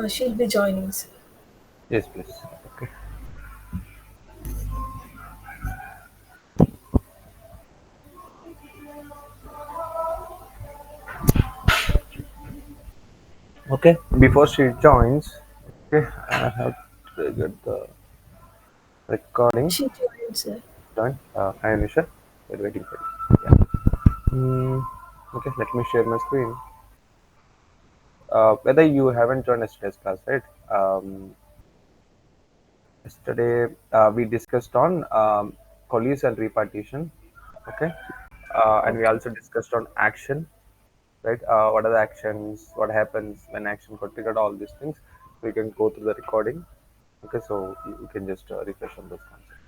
She'll be joining, sir. Yes, please. Okay. Okay. Before she joins, okay, I have to get the recording She joined, sir. done. Hi, Anisha. We're waiting for you. Yeah. Okay. Let me share my screen. Whether you haven't joined yesterday's class, right? Yesterday we discussed on collies and repartition. Okay. And we Okay. also discussed on action, right? What are the actions? What happens when action got triggered? All these things. So you can go through the recording. Okay, so you can just refresh on those concepts.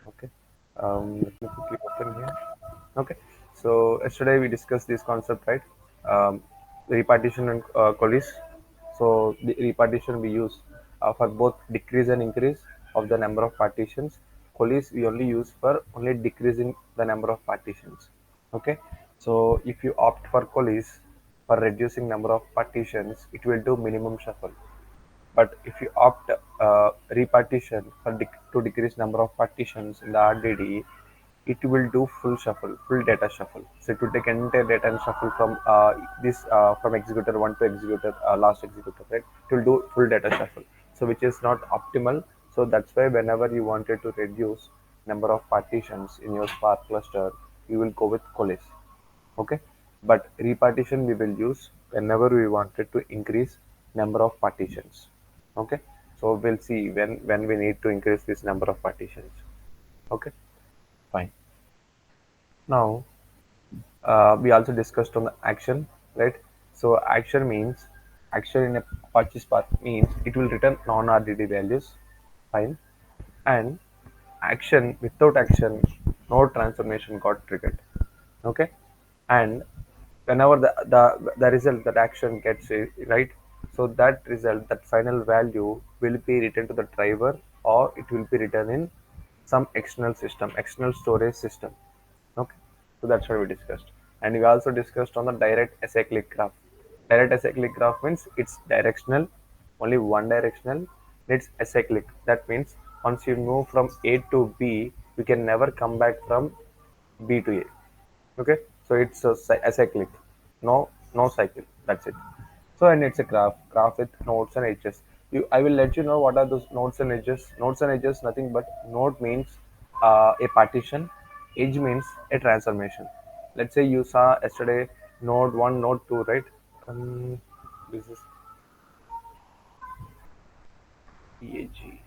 Okay, let me quickly open here. Okay, so yesterday we discussed this concept, right? Repartition and collies. So the repartition we use for both decrease and increase of the number of partitions. Collies we only use for only decreasing the number of partitions. Okay, so if you opt for collies for reducing number of partitions, it will do minimum shuffle. But if you opt repartition for to decrease number of partitions in the RDD, it will do full shuffle, full data shuffle. So it will take entire data and shuffle from this from executor one to executor last executor, right? It will do full data shuffle. So which is not optimal. So that's why whenever you wanted to reduce number of partitions in your Spark cluster, you will go with Coalesce. Okay, but repartition we will use whenever we wanted to increase number of partitions. Okay, so we'll see when we need to increase this number of partitions. Okay, fine. Now we also discussed on the action, right? So action means action in a Apache Spark means it will return non-RDD values, fine, and action without action, no transformation got triggered. Okay, and whenever the result that action gets right, so that result, that final value will be written to the driver, or it will be written in some external system, external storage system. Okay, so that's what we discussed. And we also discussed on the direct acyclic graph. Direct acyclic graph means it's directional, only one directional. It's acyclic, that means once you move from A to B, you can never come back from B to A. Okay, so it's acyclic, no cycle, that's it. So and it's a graph with nodes and edges. I will let you know what are those nodes and edges. Nodes and edges, nothing but node means a partition, edge means a transformation. Let's say you saw yesterday node 1, node 2, right? This is EAG.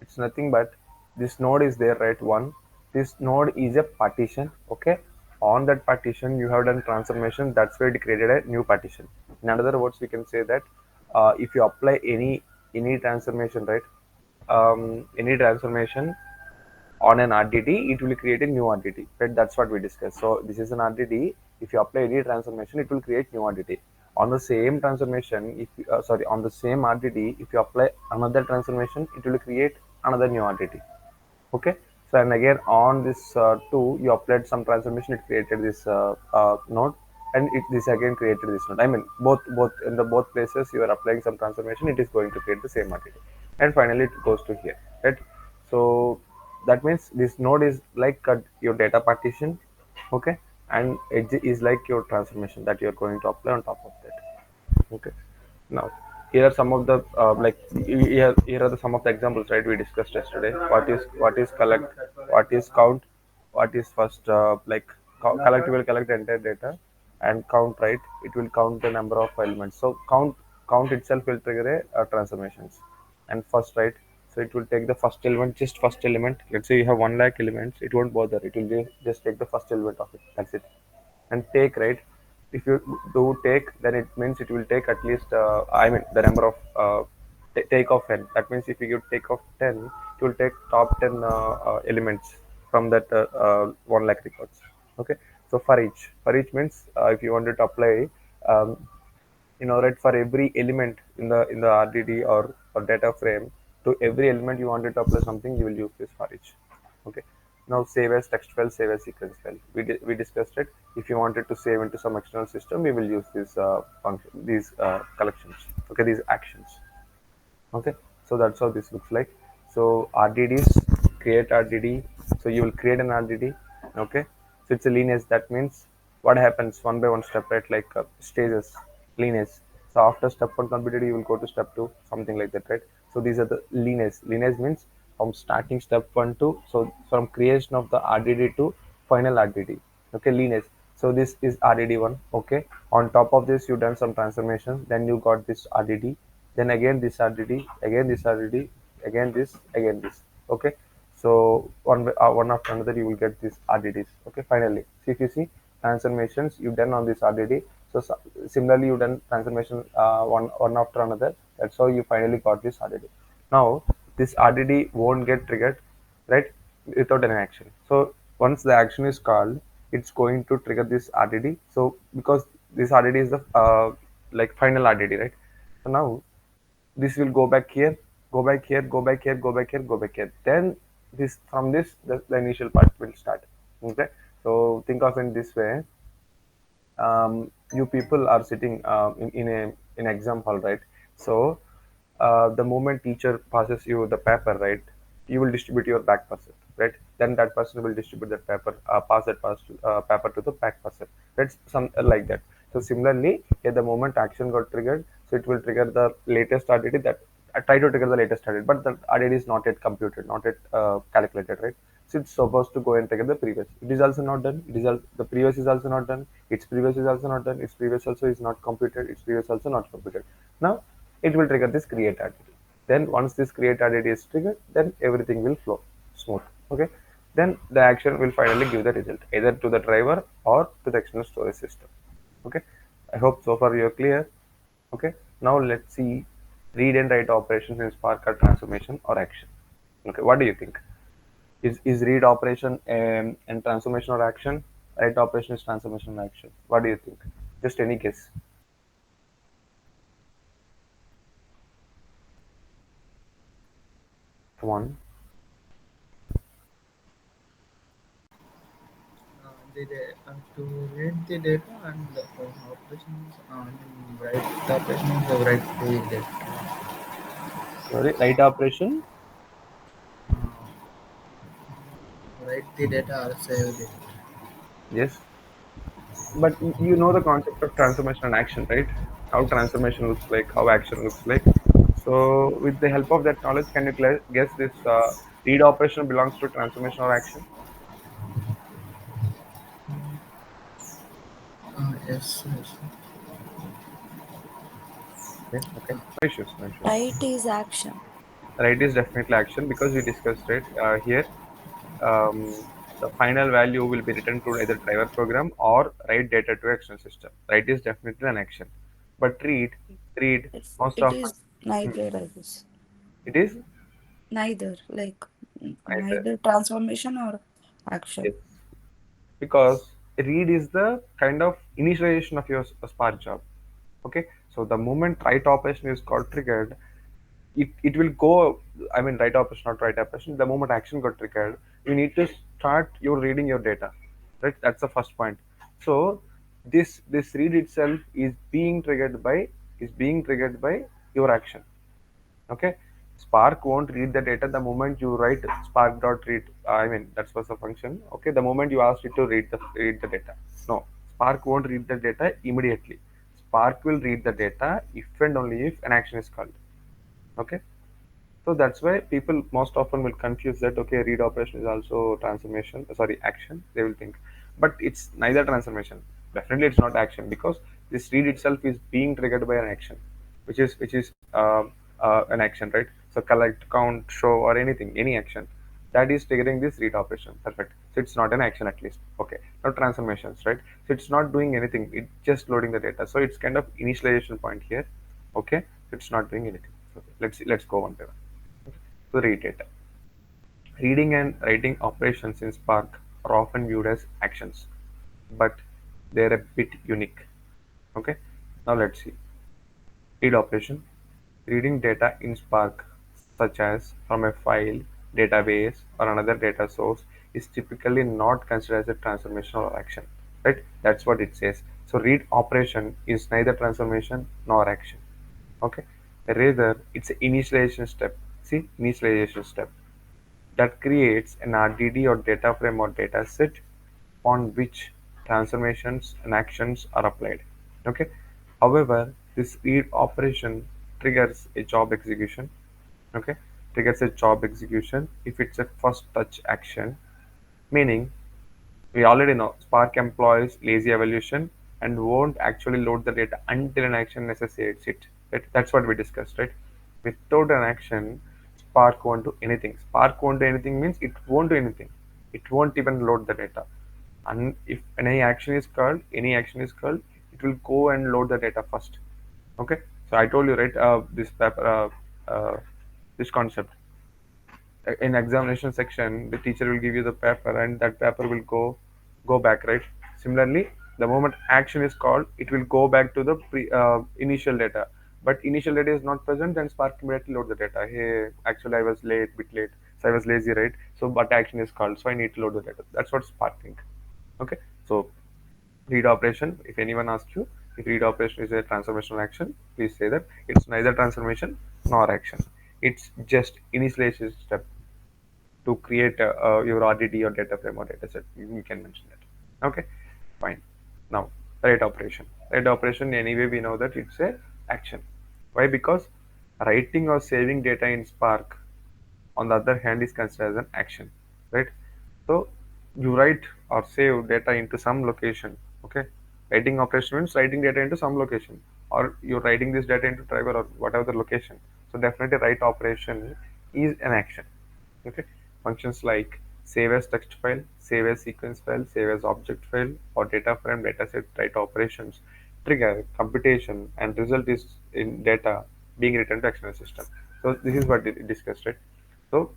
It's nothing but this node is there, right? One, this node is a partition. Okay, on that partition you have done transformation, that's why it created a new partition. In other words, we can say that if you apply any transformation, right? Any transformation on an RDD, it will create a new RDD, right? That's what we discussed. So this is an RDD. If you apply any transformation, it will create new RDD. On the same transformation, if sorry, on the same RDD, if you apply another transformation, it will create another new RDD. Okay. So and again on this two, you applied some transformation, it created this node, and this again created this node. I mean, both in the both places you are applying some transformation, it is going to create the same RDD, and finally it goes to here, right? So that means this node is like your data partition, okay, and edge is like your transformation that you are going to apply on top of that. Okay, now here are some of the here are some of the examples, right? We discussed yesterday. What is collect, what is count, what is first collect will collect the entire data, and count, right? It will count the number of elements. So count itself will trigger a transformations, and first, right? So it will take the first element, just first element. Let's say you have 1 lakh elements, it won't bother. It will just take the first element of it. That's it. And take, right? If you do take, then it means it will take at least I mean the number of take of n. That means if you give take of 10, it will take top 10 elements from that 1 lakh records. Okay, so for each means if you wanted to apply um, right, for every element in the RDD or data frame, to every element you wanted to apply something, you will use this for each. Okay. Now save as text file, save as sequence file. We discussed it. If you wanted to save into some external system, we will use these function, these collections. Okay, these actions. Okay, so that's how this looks like. So RDDs, create RDD. So you will create an RDD. Okay, so it's a lineage. That means what happens one by one step, right? Like stages, lineage. So after step one completed, you will go to step two, something like that, right? So these are the lineage. Lineage means from starting step one to, so from creation of the RDD to final RDD. Okay, lineage. So this is RDD one. Okay, on top of this, you done some transformation. Then you got this RDD, then again this RDD, again this RDD, again this, again this. Okay, so one after another you will get these RDDs. Okay, finally, so if you see transformations you done on this RDD, so similarly you done transformation one after another. That's how you finally got this RDD. Now this RDD won't get triggered, right, without any action. So once the action is called, it's going to trigger this RDD. So because this RDD is the like final RDD, right? So now this will go back here, go back here, go back here, go back here, go back here. Then this from this the initial part will start. Okay, so think of it this way. You people are sitting in exam hall, right? So the moment teacher passes you the paper, right, you will distribute your back person, right? Then that person will distribute that paper, paper to the back person. That's some like that. So similarly, at the moment action got triggered, so it will trigger the latest RDD. That I try to trigger the latest RDD, but the RDD is not yet computed, not yet calculated, right? So it's supposed to go and trigger the previous. It is also not done. The previous is also not done. Its previous is also not done. Its previous also is not computed. Its previous also not computed. Now it will trigger this create RDD. Then once this create RDD is triggered, then everything will flow smooth. Okay. Then the action will finally give the result either to the driver or to the external storage system. Okay. I hope so far you are clear. Okay. Now let's see read and write operations in Spark are transformation or action. Okay. What do you think? Is read operation and transformation or action? Write operation is transformation or action. What do you think? Just any guess. Come on. To read the data and operations write the operations write the data. Sorry, write operation. Write the data or save the Yes, but you know the concept of transformation and action, right? How transformation looks like, how action looks like. So, with the help of that knowledge, can you guess this read operation belongs to transformation or action? yes, yes. Okay, okay. No issues, no issues. Right is action. Right is definitely action because we discussed it here. The final value will be written to either driver program or write data to action system. Write is definitely an action, but read most It often. is Hmm, neither, I guess. it is Neither, like either. neither transformation or action. Yes, because read is the kind of initialization of your Spark job. Okay, so the moment write operation is called triggered, it will go. I mean, write operation, not write operation. The moment action got triggered, you need to start your reading your data, right? That's the first point. So this read itself is being triggered by your action. Okay, Spark won't read the data the moment you write Spark dot read. I mean that's was the function. Okay, the moment you ask it to read the data. No, Spark won't read the data immediately. Spark will read the data if and only if an action is called. Okay, so that's why people most often will confuse that. Okay, read operation is also transformation. Sorry, action. They will think, but it's neither transformation. Definitely, it's not action because this read itself is being triggered by an action, which is an action, right? So collect, count, show, or anything, any action that is triggering this read operation. Perfect. So it's not an action at least. Okay. Now transformations, right? So it's not doing anything. It's just loading the data. So it's kind of initialization point here. Okay. So it's not doing anything. So let's go one by one. So read data. Reading and writing operations in Spark are often viewed as actions, but they're a bit unique. Okay. Now let's see. Read operation. Reading data in Spark, such as from a file, database, or another data source, is typically not considered as a transformation or action. Right? That's what it says. So read operation is neither transformation nor action. Okay. Rather, it's an initialization step. See, initialization step that creates an RDD or data frame or data set on which transformations and actions are applied. Okay. However, this read operation triggers a job execution. Okay, triggers a job execution if it's a first touch action, meaning we already know Spark employs lazy evaluation and won't actually load the data until an action necessitates it. Right? That's what we discussed, right? Without an action, Spark won't do anything. Spark won't do anything means it won't do anything. It won't even load the data. And if any action is called, it will go and load the data first. Okay. So I told you, right? This paper, this concept in examination section, the teacher will give you the paper and that paper will go back, right? Similarly, the moment action is called, it will go back to the initial data, but initial data is not present, then Spark immediately load the data. Hey, actually I was bit late, so I was lazy, right? So but action is called, so I need to load the data. That's what Spark think. Okay. So read operation, if anyone asks you if read operation is a transformational action, please say that it's neither transformation nor action. It's just initialization step to create your RDD or data frame or data set. You can mention that. Okay, fine. Now, write operation. Write operation, anyway, we know that it's a action. Why? Because writing or saving data in Spark, on the other hand, is considered as an action, right? So you write or save data into some location. Okay, writing operation means writing data into some location, or you're writing this data into driver or whatever the location. So definitely write operation is an action. Okay, functions like save as text file, save as sequence file, save as object file, or data frame, dataset, write operations trigger computation and result is in data being returned to external system. So this is what we discussed, right? So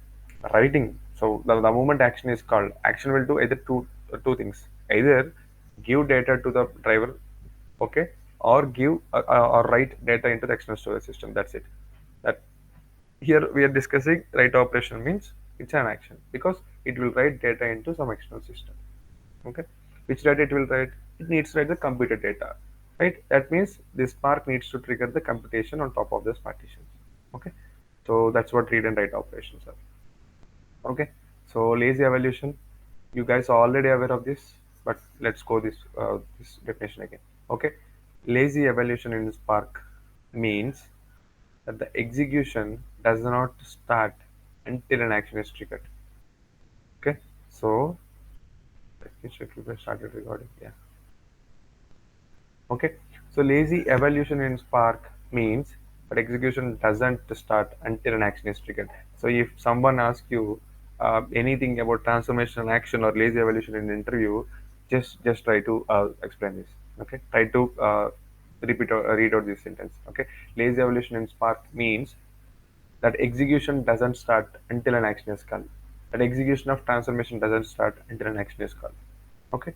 writing. So the moment action is called, action will do either two things. Either give data to the driver, okay, or give or write data into the external storage system. That's it. That here we are discussing write operation means it's an action because it will write data into some external system. Okay, which data it will write? It needs to write the computed data, right? That means this Spark needs to trigger the computation on top of this partition. Okay, so that's what read and write operations are. Okay, so lazy evaluation, you guys are already aware of this, but let's go this definition again. Okay, lazy evaluation in Spark means that the execution does not start until an action is triggered. Okay, so let me check if I started recording. Yeah. Okay, so lazy evaluation in Spark means that execution doesn't start until an action is triggered. So if someone asks you anything about transformational action or lazy evaluation in an interview, just try to explain this. Okay, try to repeat or read out this sentence. Okay, lazy evaluation in Spark means that execution doesn't start until an action is called. That execution of transformation doesn't start until an action is called. Okay.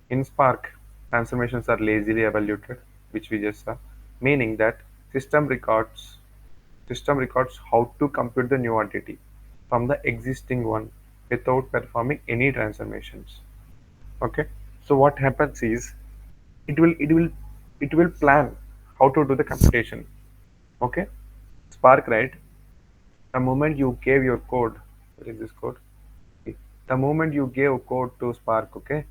In Spark, transformations are lazily evaluated, which we just saw, meaning that system records system records how to compute the new entity from the existing one without performing any transformations. Okay. So what happens is it will it will it will plan how to do the computation. Okay. Spark, right? The moment you gave your code, what is this code? The moment you gave code to Spark, okay,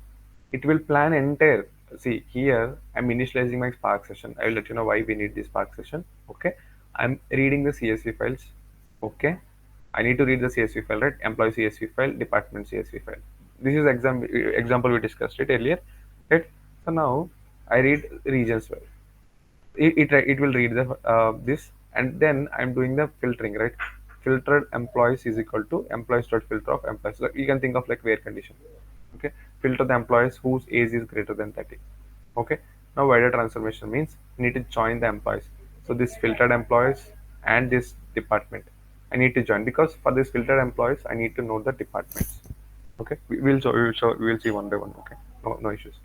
it will plan entire. See here, I'm initializing my Spark session. I will let you know why we need this Spark session. Okay, I'm reading the CSV files. Okay, I need to read the CSV file, right? Employee CSV file, department CSV file. This is example we discussed it earlier, right? So now I read regions file. It will read the this, and then I'm doing the filtering, right? Filtered employees is equal to employees dot filter of employees. So you can think of like where condition. Okay, filter the employees whose age is greater than 30. Okay, now wider transformation means you need to join the employees. So this filtered employees and this department I need to join, because for this filtered employees I need to know the departments. Okay, we will see one by one. Okay, no issues.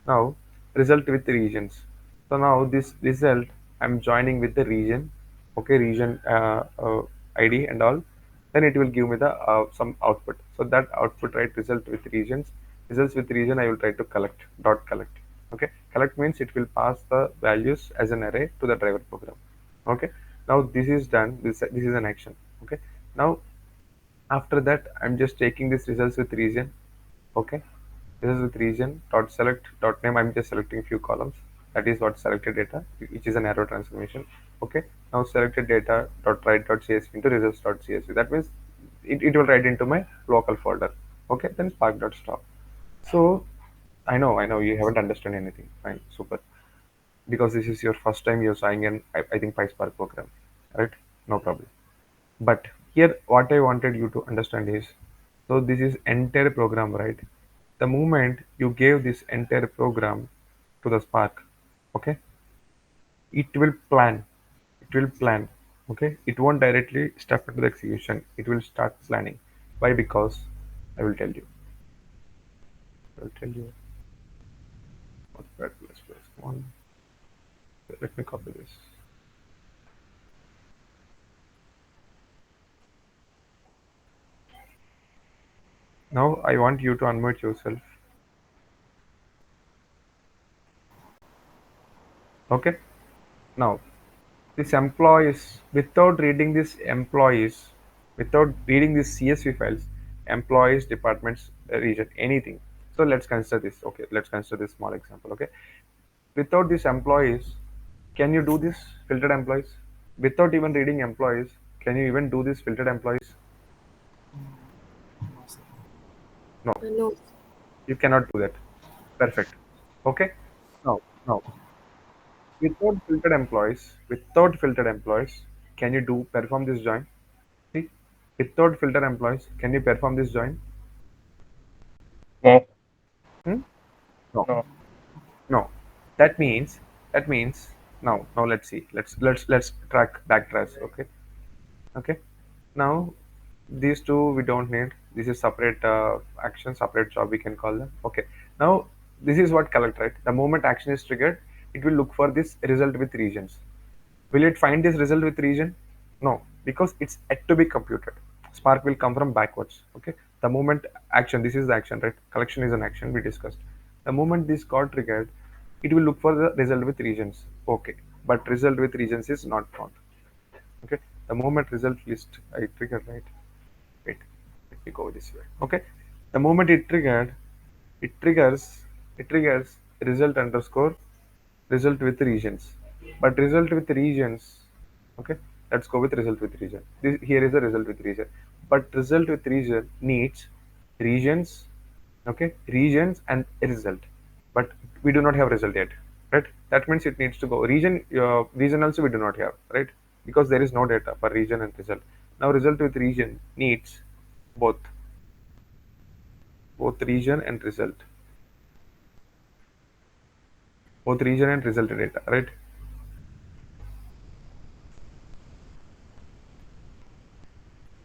Now result with regions. So now this result I'm joining with the region, okay, region ID and all. Then it will give me the some output. So that output, right, result with regions, results with region. I will try to collect dot collect. Okay, collect means it will pass the values as an array to the driver program. Okay, now this is done. This is an action. Okay, now after that, I'm just taking this results with region. Okay, this is with region dot select dot name. I'm just selecting few columns. That is what selected data, which is an arrow transformation. Okay, now selected data dot write dot csv into results dot csv. That means it will write into my local folder. Okay, then spark dot stop. So I know you haven't understood anything. Fine, super. Because this is your first time you're trying an I think PySpark program, right? No problem. But here, what I wanted you to understand is, so this is entire program, right? The moment you gave this entire program to the Spark, okay, it will plan. It will plan. Okay, it won't directly step into the execution. It will start planning. Why? Because I will tell you. I will tell you. Notepad++. Come on. Let me copy this. Now I want you to unmute yourself. Okay. Now this employees, without reading this employees, without reading these CSV files, employees, departments, region, anything. So let's consider this. Okay, let's consider this small example. Okay, without these employees, can you do this filtered employees? Without even reading employees, can you even do this filtered employees? No, sir. No, No. you cannot do that. Perfect. Okay. Now, without filtered employees, can you do perform this join? See, without filter employees, can you perform this join? No, Hmm? No, no. no. That means now let's see. Let's track backtrace. Okay, okay. Now these two we don't need. This is separate action, separate job we can call them. Okay. Now this is what collect, right? The moment action is triggered, it will look for this result with regions. Will it find this result with region? No, because it's yet to be computed. Spark will come from backwards. Okay. The moment action, this is the action, right? Collection is an action we discussed. The moment this got triggered, it will look for the result with regions. Okay. But result with regions is not found. Okay. The moment result list I triggered, right? Wait, let me go this way. Okay. The moment it triggered, it triggers it triggers result underscore result with regions. But result with regions, okay, let's go with result with region. Here is a result with region. But result with region needs regions, okay, regions and a result. But we do not have result yet, right? That means it needs to go region also we do not have, right? Because there is no data for region and result. Now result with region needs both region and result, both region and result data, right?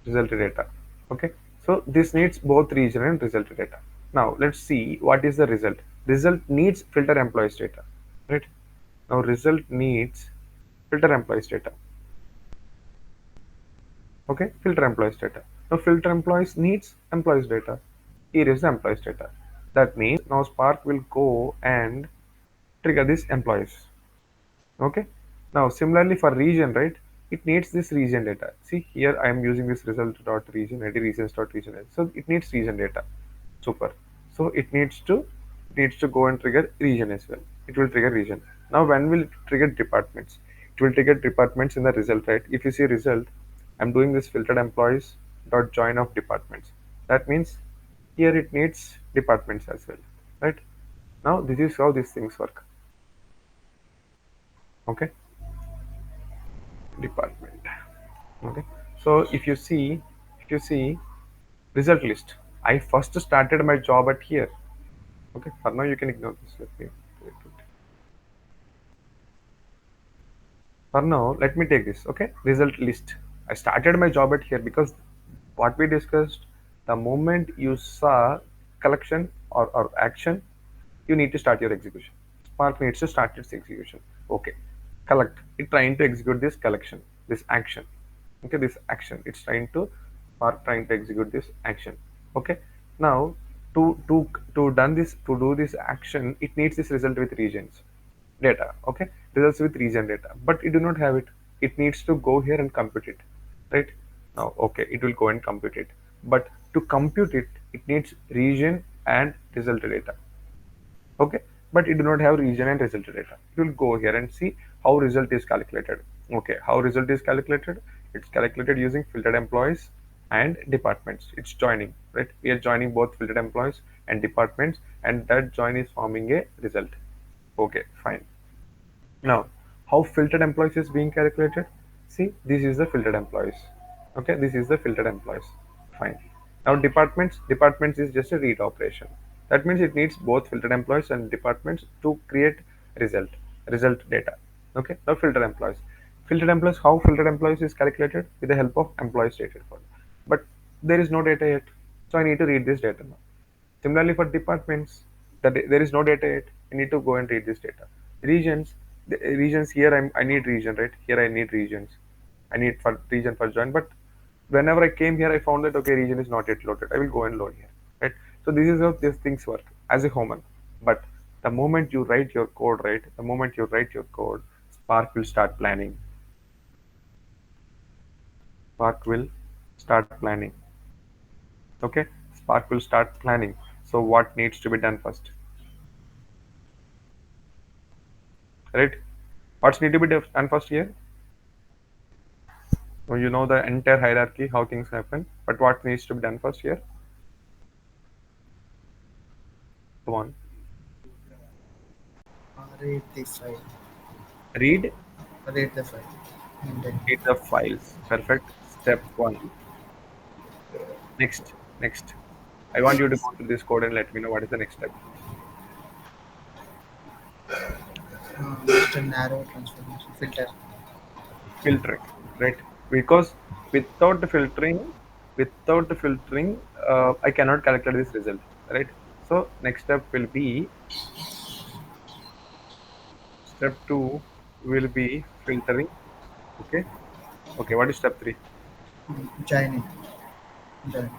Result data. Okay, so this needs both region and result data. Now let's see what is the result. Result needs filter employees data, right? Now result needs filter employees data. Okay, filter employees data. Now filter employees needs employees data. Here is the employees data. That means now Spark will go and trigger these employees. Okay, now similarly for region, right, it needs this region data. See here I am using this result dot region id regions dot region id. So it needs region data. Super. So it needs to go and trigger region as well. It will trigger region. Now when will it trigger departments? It will trigger departments in the result, right? If you see result, I'm doing this filtered employees dot join of departments. That means here it needs departments as well, right? Now this is how these things work. Okay, department. Okay, so if you see result list, I first started my job at here. Okay, for now you can ignore this. Let me take it. For now let me take this. Okay, result list, I started my job at here because what we discussed, the moment you saw collection or action, you need to start your execution. Spark needs to start its execution. Okay, collect. It trying to execute this collection, this action. Okay, this action. It's trying to execute this action. Okay. Now to do this action, it needs this result with regions data. Okay, results with region data, but it do not have it. It needs to go here and compute it, right? Now, okay, it will go and compute it, but to compute it, it needs region and result data. Okay, but it do not have region and result data. It will go here and see how result is calculated. Okay, how result is calculated? It's calculated using filtered employees and departments. It's joining, right? We are joining both filtered employees and departments, and that join is forming a result. Okay, fine. Now, how filtered employees is being calculated? See, this is the filtered employees. Okay, this is the filtered employees. Fine. Now, departments is just a read operation. That means it needs both filtered employees and departments to create result data. Okay, now filtered employees. How filtered employees is calculated? With the help of employees data report. But there is no data yet. So I need to read this data now. Similarly, for departments, that there is no data yet. I need to go and read this data. Regions, regions here I need region, right? Here I need regions. I need for region for join, but whenever I came here, I found that okay, region is not yet loaded. I will go and load here, right? So this is how these things work as a human. But the moment you write your code, right? The moment you write your code, Spark will start planning. Spark will start planning. Okay, Spark will start planning. So what needs to be done first? Right? What's need to be done first here? So you know the entire hierarchy, how things happen, but what needs to be done first here? Come on. Read the file. Read Read the file. And then read the files. Perfect. Step one. Next. I want you to go through this code and let me know what is the next step. just a narrow transformation filter. Filtering, right? Because without the filtering, I cannot calculate this result, right? So next step will be step two will be filtering. Okay. Okay. What is step three? Joining. Join.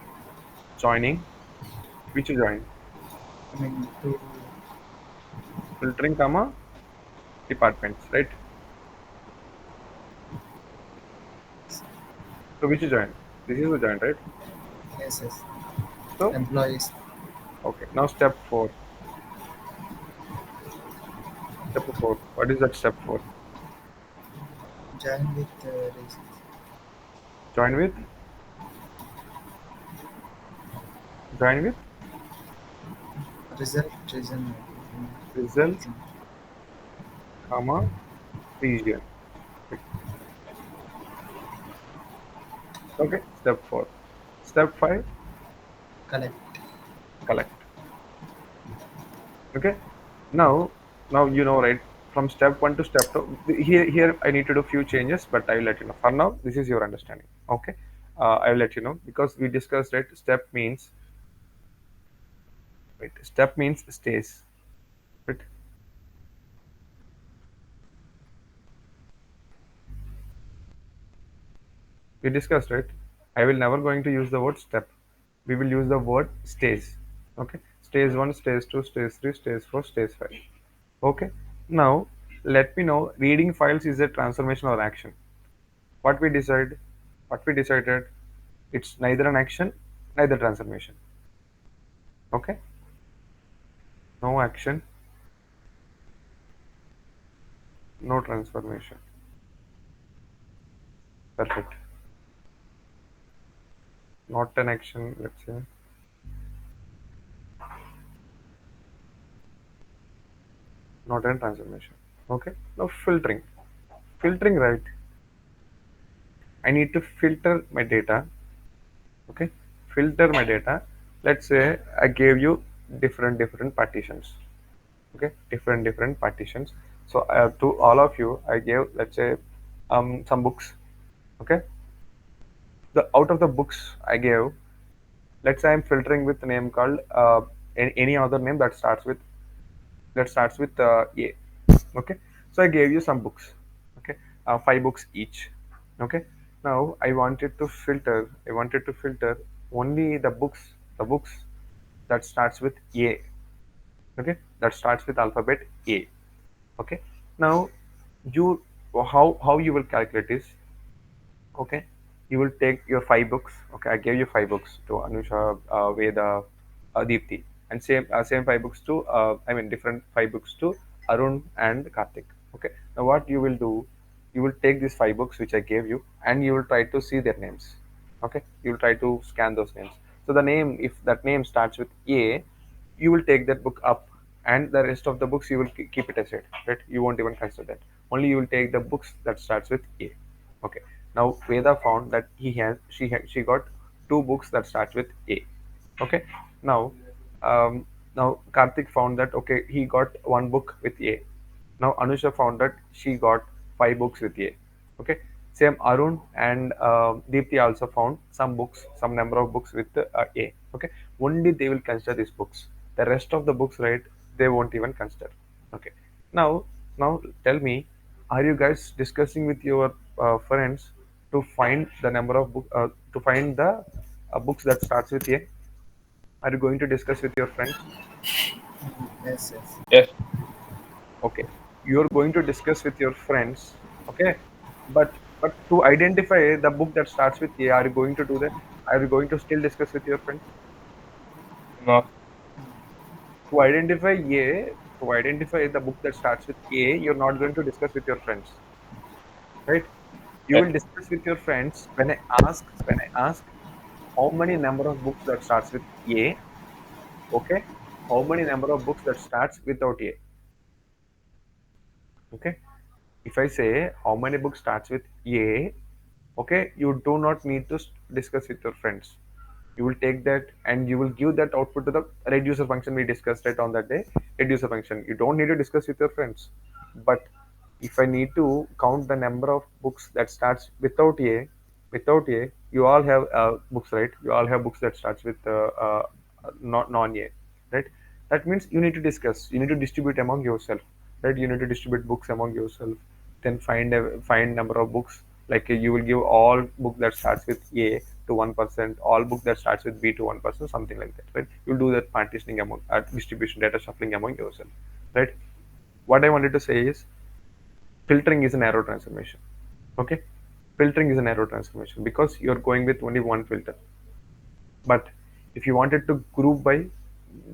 Joining. Which join? I mean to Filtering, comma departments, right? So which join? This is the join, right? yes. So Employees. okay. Now step four. Step four. What is that step four? Join with reasons. Join with join with Result reason. result, comma region. Okay. Step four. Step five. Collect. Collect. Okay. Now you know, right? From step one to step two. Here I need to do few changes, but I will let you know. For now, this is your understanding. Okay. I will let you know because we discussed, right? Step means stays. Right? We discussed, right? I will never going to use the word step. We will use the word stays. Okay. Stays one, stays two, stays three, stays four, stays five. Okay. Now let me know reading files is a transformation or action. What we decide? What we decided? It's neither an action, neither transformation. Okay. No action, no transformation. Perfect. Not an action, let's say. Not an transformation. Okay. Now filtering. Filtering, right? I need to filter my data. Okay. Filter my data. Let's say I gave you different partitions. Okay. Different partitions. So to all of you, I gave, let's say, some books. Okay. The out of the books I gave, let's say I'm filtering with a name called any other name that starts with A. Okay. So I gave you some books. 5 books each. Okay. Now I wanted to filter only the books that starts with A. Okay, that starts with alphabet A. Okay. Now you, how you will calculate is, okay, you will take your 5 books. Okay, I gave you 5 books to Anusha, Veda, Deepti, and same 5 books to different 5 books to Arun and Karthik. Okay, now what you will do, you will take these 5 books which I gave you, and you will try to see their names. Okay, you will try to scan those names. So the name, if that name starts with A, you will take that book up, and the rest of the books you will keep it aside, right? You won't even consider that. Only you will take the books that starts with A. Okay. Now Veda found that she got 2 books that starts with A. Okay. Now um, now Karthik found that, okay, he got 1 book with A. Now Anusha found that she got 5 books with A. Okay. Same Arun and Deepti also found some number of books with A. Okay. Only they will consider these books. The rest of the books, right? They won't even consider. Okay. Now, now tell me, are you guys discussing with your friends to find the number of to find the books that starts with A? Are you going to discuss with your friends? Yes, yes. Yes. Okay, you're going to discuss with your friends. Okay, but to identify the book that starts with A, are you going to do that? Are you going to still discuss with your friends? Not. To identify A, to identify the book that starts with A, you're not going to discuss with your friends, right? You Yes. will discuss with your friends when I ask how many number of books that starts with A. Okay, how many number of books that starts without A. Okay, if I say how many books starts with A, okay, you do not need to discuss with your friends. You will take that and you will give that output to the reducer function we discussed it on that day. Reducer function, you don't need to discuss with your friends. But if I need to count the number of books that starts without A, you all have books, right? You all have books that starts with not non A, right? That means you need to discuss, you need to distribute among yourself, right? You need to distribute books among yourself, then find number of books. Like you will give all book that starts with A to 1%, all book that starts with B to 1%, something like that, right? You'll do that partitioning among distribution, data shuffling among yourself, right? What I wanted to say is filtering is an arrow transformation. Okay, filtering is an arrow transformation because you're going with only one filter. But if you wanted to group by,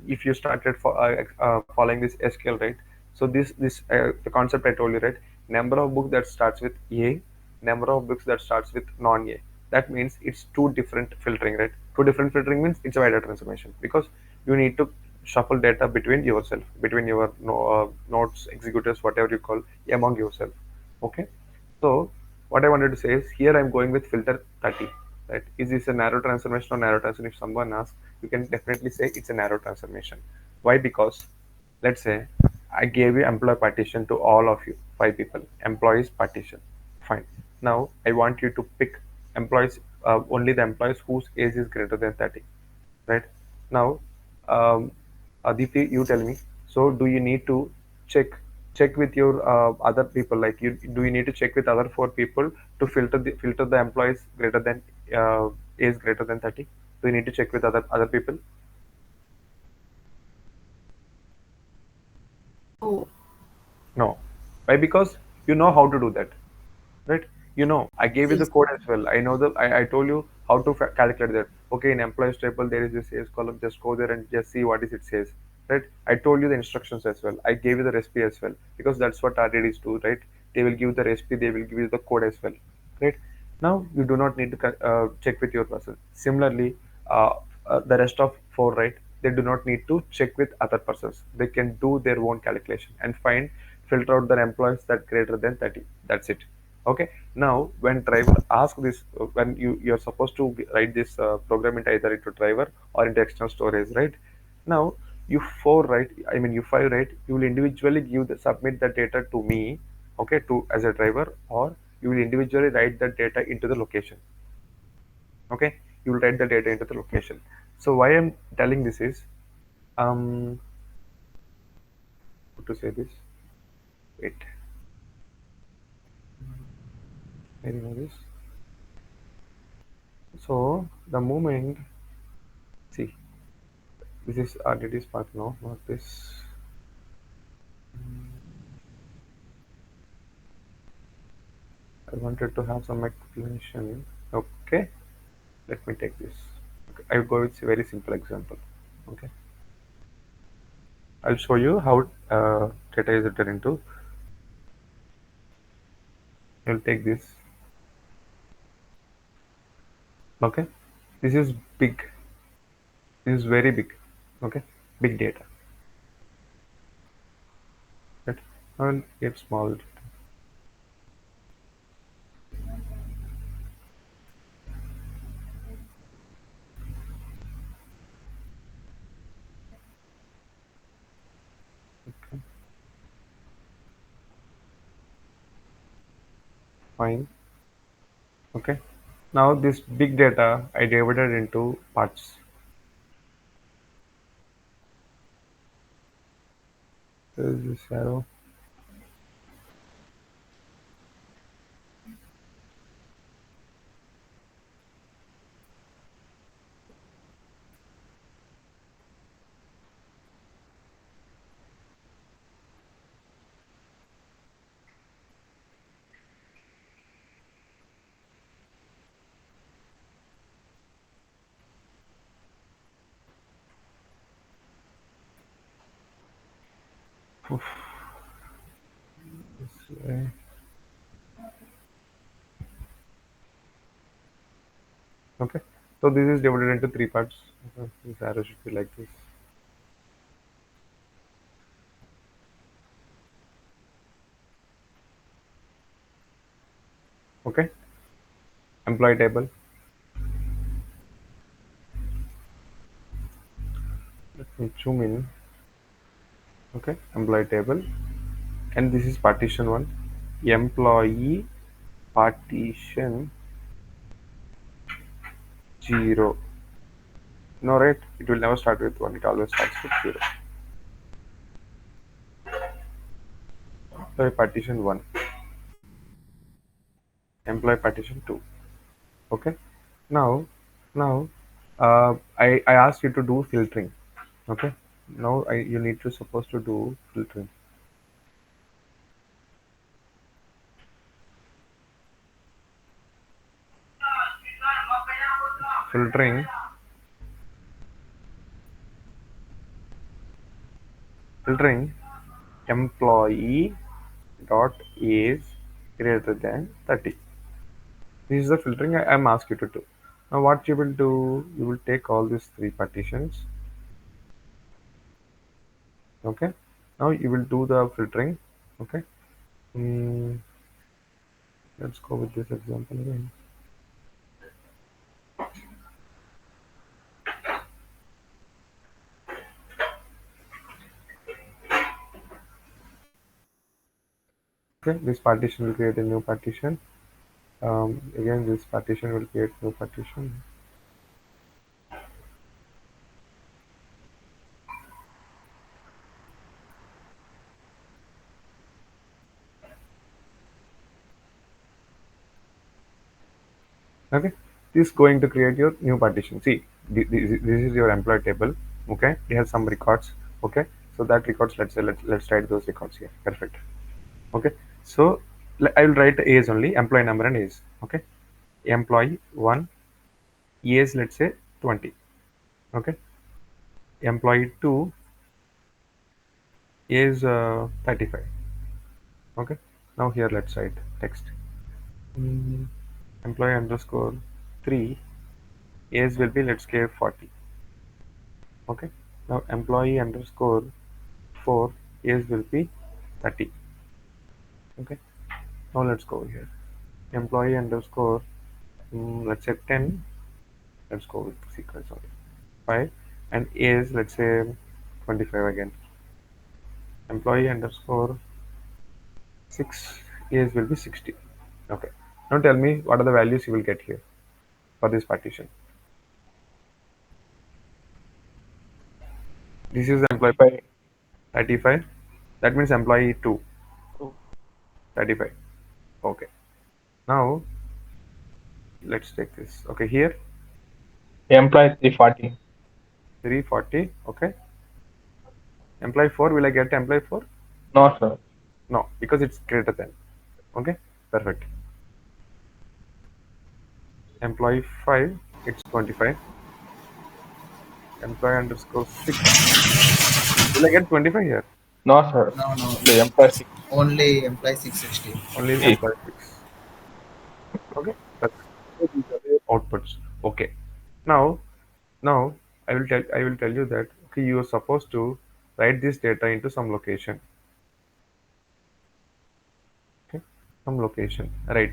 if you started following this SQL, right? So this the concept I told you, right? Number of books that starts with A, number of books that starts with non A. That means it's two different filtering, right? Two different filtering means it's a data transformation because you need to shuffle data between yourself, between your nodes, executors, whatever you call, among yourself. Okay. So what I wanted to say is here I'm going with filter 30. Right? Is this a narrow transformation or narrow transformation? If someone asks, you can definitely say it's a narrow transformation. Why? Because let's say I gave you employee partition to all of you, 5 people, employees partition. Fine. Now I want you to pick employees, only the employees whose age is greater than 30. Right? Now, Aditi, you tell me. So, do you need to check check with your other people? Like, you need to check with other 4 people to filter the employees greater than age greater than 30? Do you need to check with other people? Oh, No. Why? Because you know how to do that, right? You know, I gave you the yes. code as well. I know I told you how to calculate that. Okay, in employees table there is this sales column. Just go there and just see what is it says, right? I told you the instructions as well. I gave you the recipe as well because that's what RDDs do, right? They will give the recipe. They will give you the code as well, right? Now you do not need to check with your person. Similarly, uh, the rest of 4, right? They do not need to check with other persons. They can do their own calculation and find filter out their employees that greater than 30. That's it. Okay. Now when driver ask this, when you're supposed to write this program into either into driver or into external storage, right? Now you 4, right? I mean you 5, right? You will individually submit the data to me, okay, to as a driver, or you will individually write the data into the location. Okay, you will write the data into the location. So why I'm telling this is, um how to say this, wait, I remove this. So the moment, see, this is RDT Spark now, not this. I wanted to have some explanation. Okay, let me take this. Okay, I will go with a very simple example. Okay, I'll show you how data is written into. I'll take this. Okay, this is big. This is very big. Okay, big data. Right. I'll get small data. Okay, fine. Okay, now this big data I divided into parts. There is this arrow. Oof, this way. Okay, so this is divided into three parts. Okay. This arrow should be like this. Okay, employee table. Let me zoom in. Okay, employee table, and this is partition one. Employee partition 0. No, right? It will never start with 1. It always starts with 0. Employee partition 1. Employee partition 2. Okay. Now, I asked you to do filtering. Okay. Now you need to supposed to do filtering. Filtering. Filtering. Employee dot is greater than 30. This is the filtering I am asked you to do. Now what you will do, you will take all these three partitions. Okay. Now you will do the filtering. Okay. Mm, let's go with this example again. Okay, this partition will create a new partition. Again, this partition will create new partition. Okay, this is going to create your new partition. See, this is your employee table. Okay, it has some records. Okay, so that records, let's say, let's write those records here. Perfect. Okay, so I will write age only, employee number and age. Okay, employee 1, age, let's say 20. Okay, employee 2 is 35. Okay, now here let's write text. Employee underscore 3, age will be, let's give 40. Okay, now employee underscore 4, age will be 30. Okay, now let's go here. Employee underscore let's say 10, let's go with sequence only 5, and age, let's say 25 again. Employee underscore 6, age will be 60. Okay, now tell me what are the values you will get here for this partition. This is employee 35. 35. That means employee 2 2. 35. Okay, Now let's take this. Okay, here Employee 340. 340. Okay, employee 4. Will I get employee 4? No, sir. No, because it's greater than. Okay, perfect. Employee 5, it's 25. Employee underscore 6. Will I get 25 here? No, sir. No, no. The employee 6. Only employee 660. Only Hey, employee 6. Okay, perfect. So these are the outputs. Okay. Now, now I will tell you that okay, you are supposed to write this data into some location. Okay, some location. Right.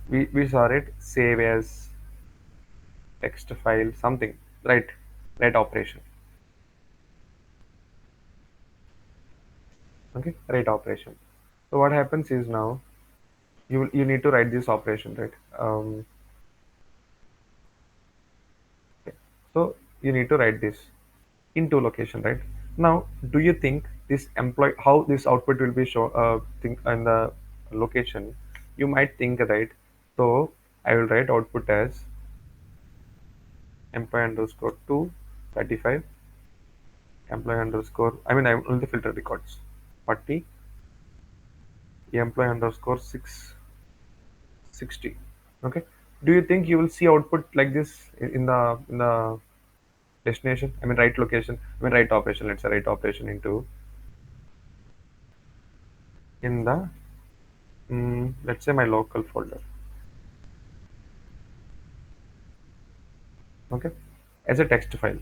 We saw it save as text file something. Right. Right operation. Okay, right operation. So what happens is now you need to write this operation, right? Okay. So you need to write this into location, right? Now, do you think this employee how this output will be show think in the location? You might think, right? So I will write output as employee underscore 235 employee underscore I mean I only filter records 40 employee underscore 660. Okay. Do you think you will see output like this in the destination? I mean right location. I mean right operation. Let's say right operation into in the let's say my local folder. Okay, as a text file.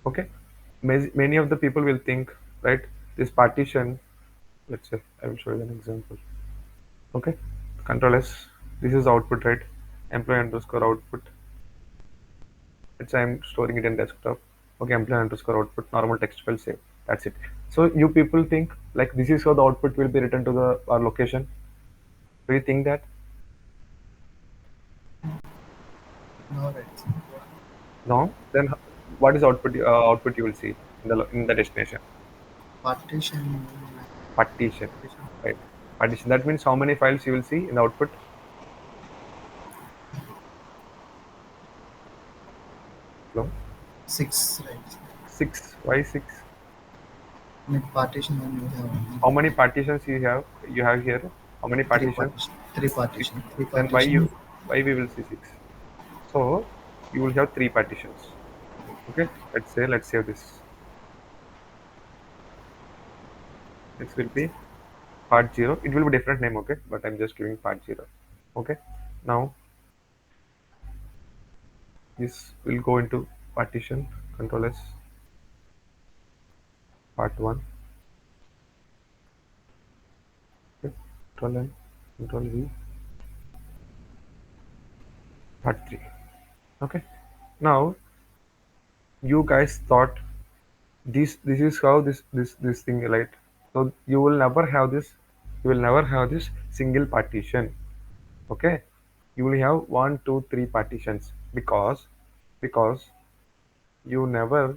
Okay, many of the people will think, right, this partition. Let's say I will show you an example. Okay, control S. This is output, right? Employee underscore output. Let's say I'm storing it in desktop. Okay, employee underscore output normal text file save. That's it. So you people think like this is how the output will be written to the our location. Do you think that? No, right. No. Then what is output? Output you will see in the destination. Partition. Partition, right? Partition. That means how many files you will see in the output? Hello? 6, right. 6. Why 6? I mean, partition one you have How many partitions you have? You have here. How many three partitions? partition. Three 6. partition. Three Then why partition. you? Why we will see 6? So you will have 3 partitions. Okay. Let's save this. This will be part 0. It will be different name. Okay. But I'm just giving part 0. Okay. Now this will go into partition. Control S. Part 1. Okay. Control N. Control V. Part 3. Okay. Now you guys thought this is how this thing, right? So you will never have this single partition. Okay, you will have one, two, three partitions because you never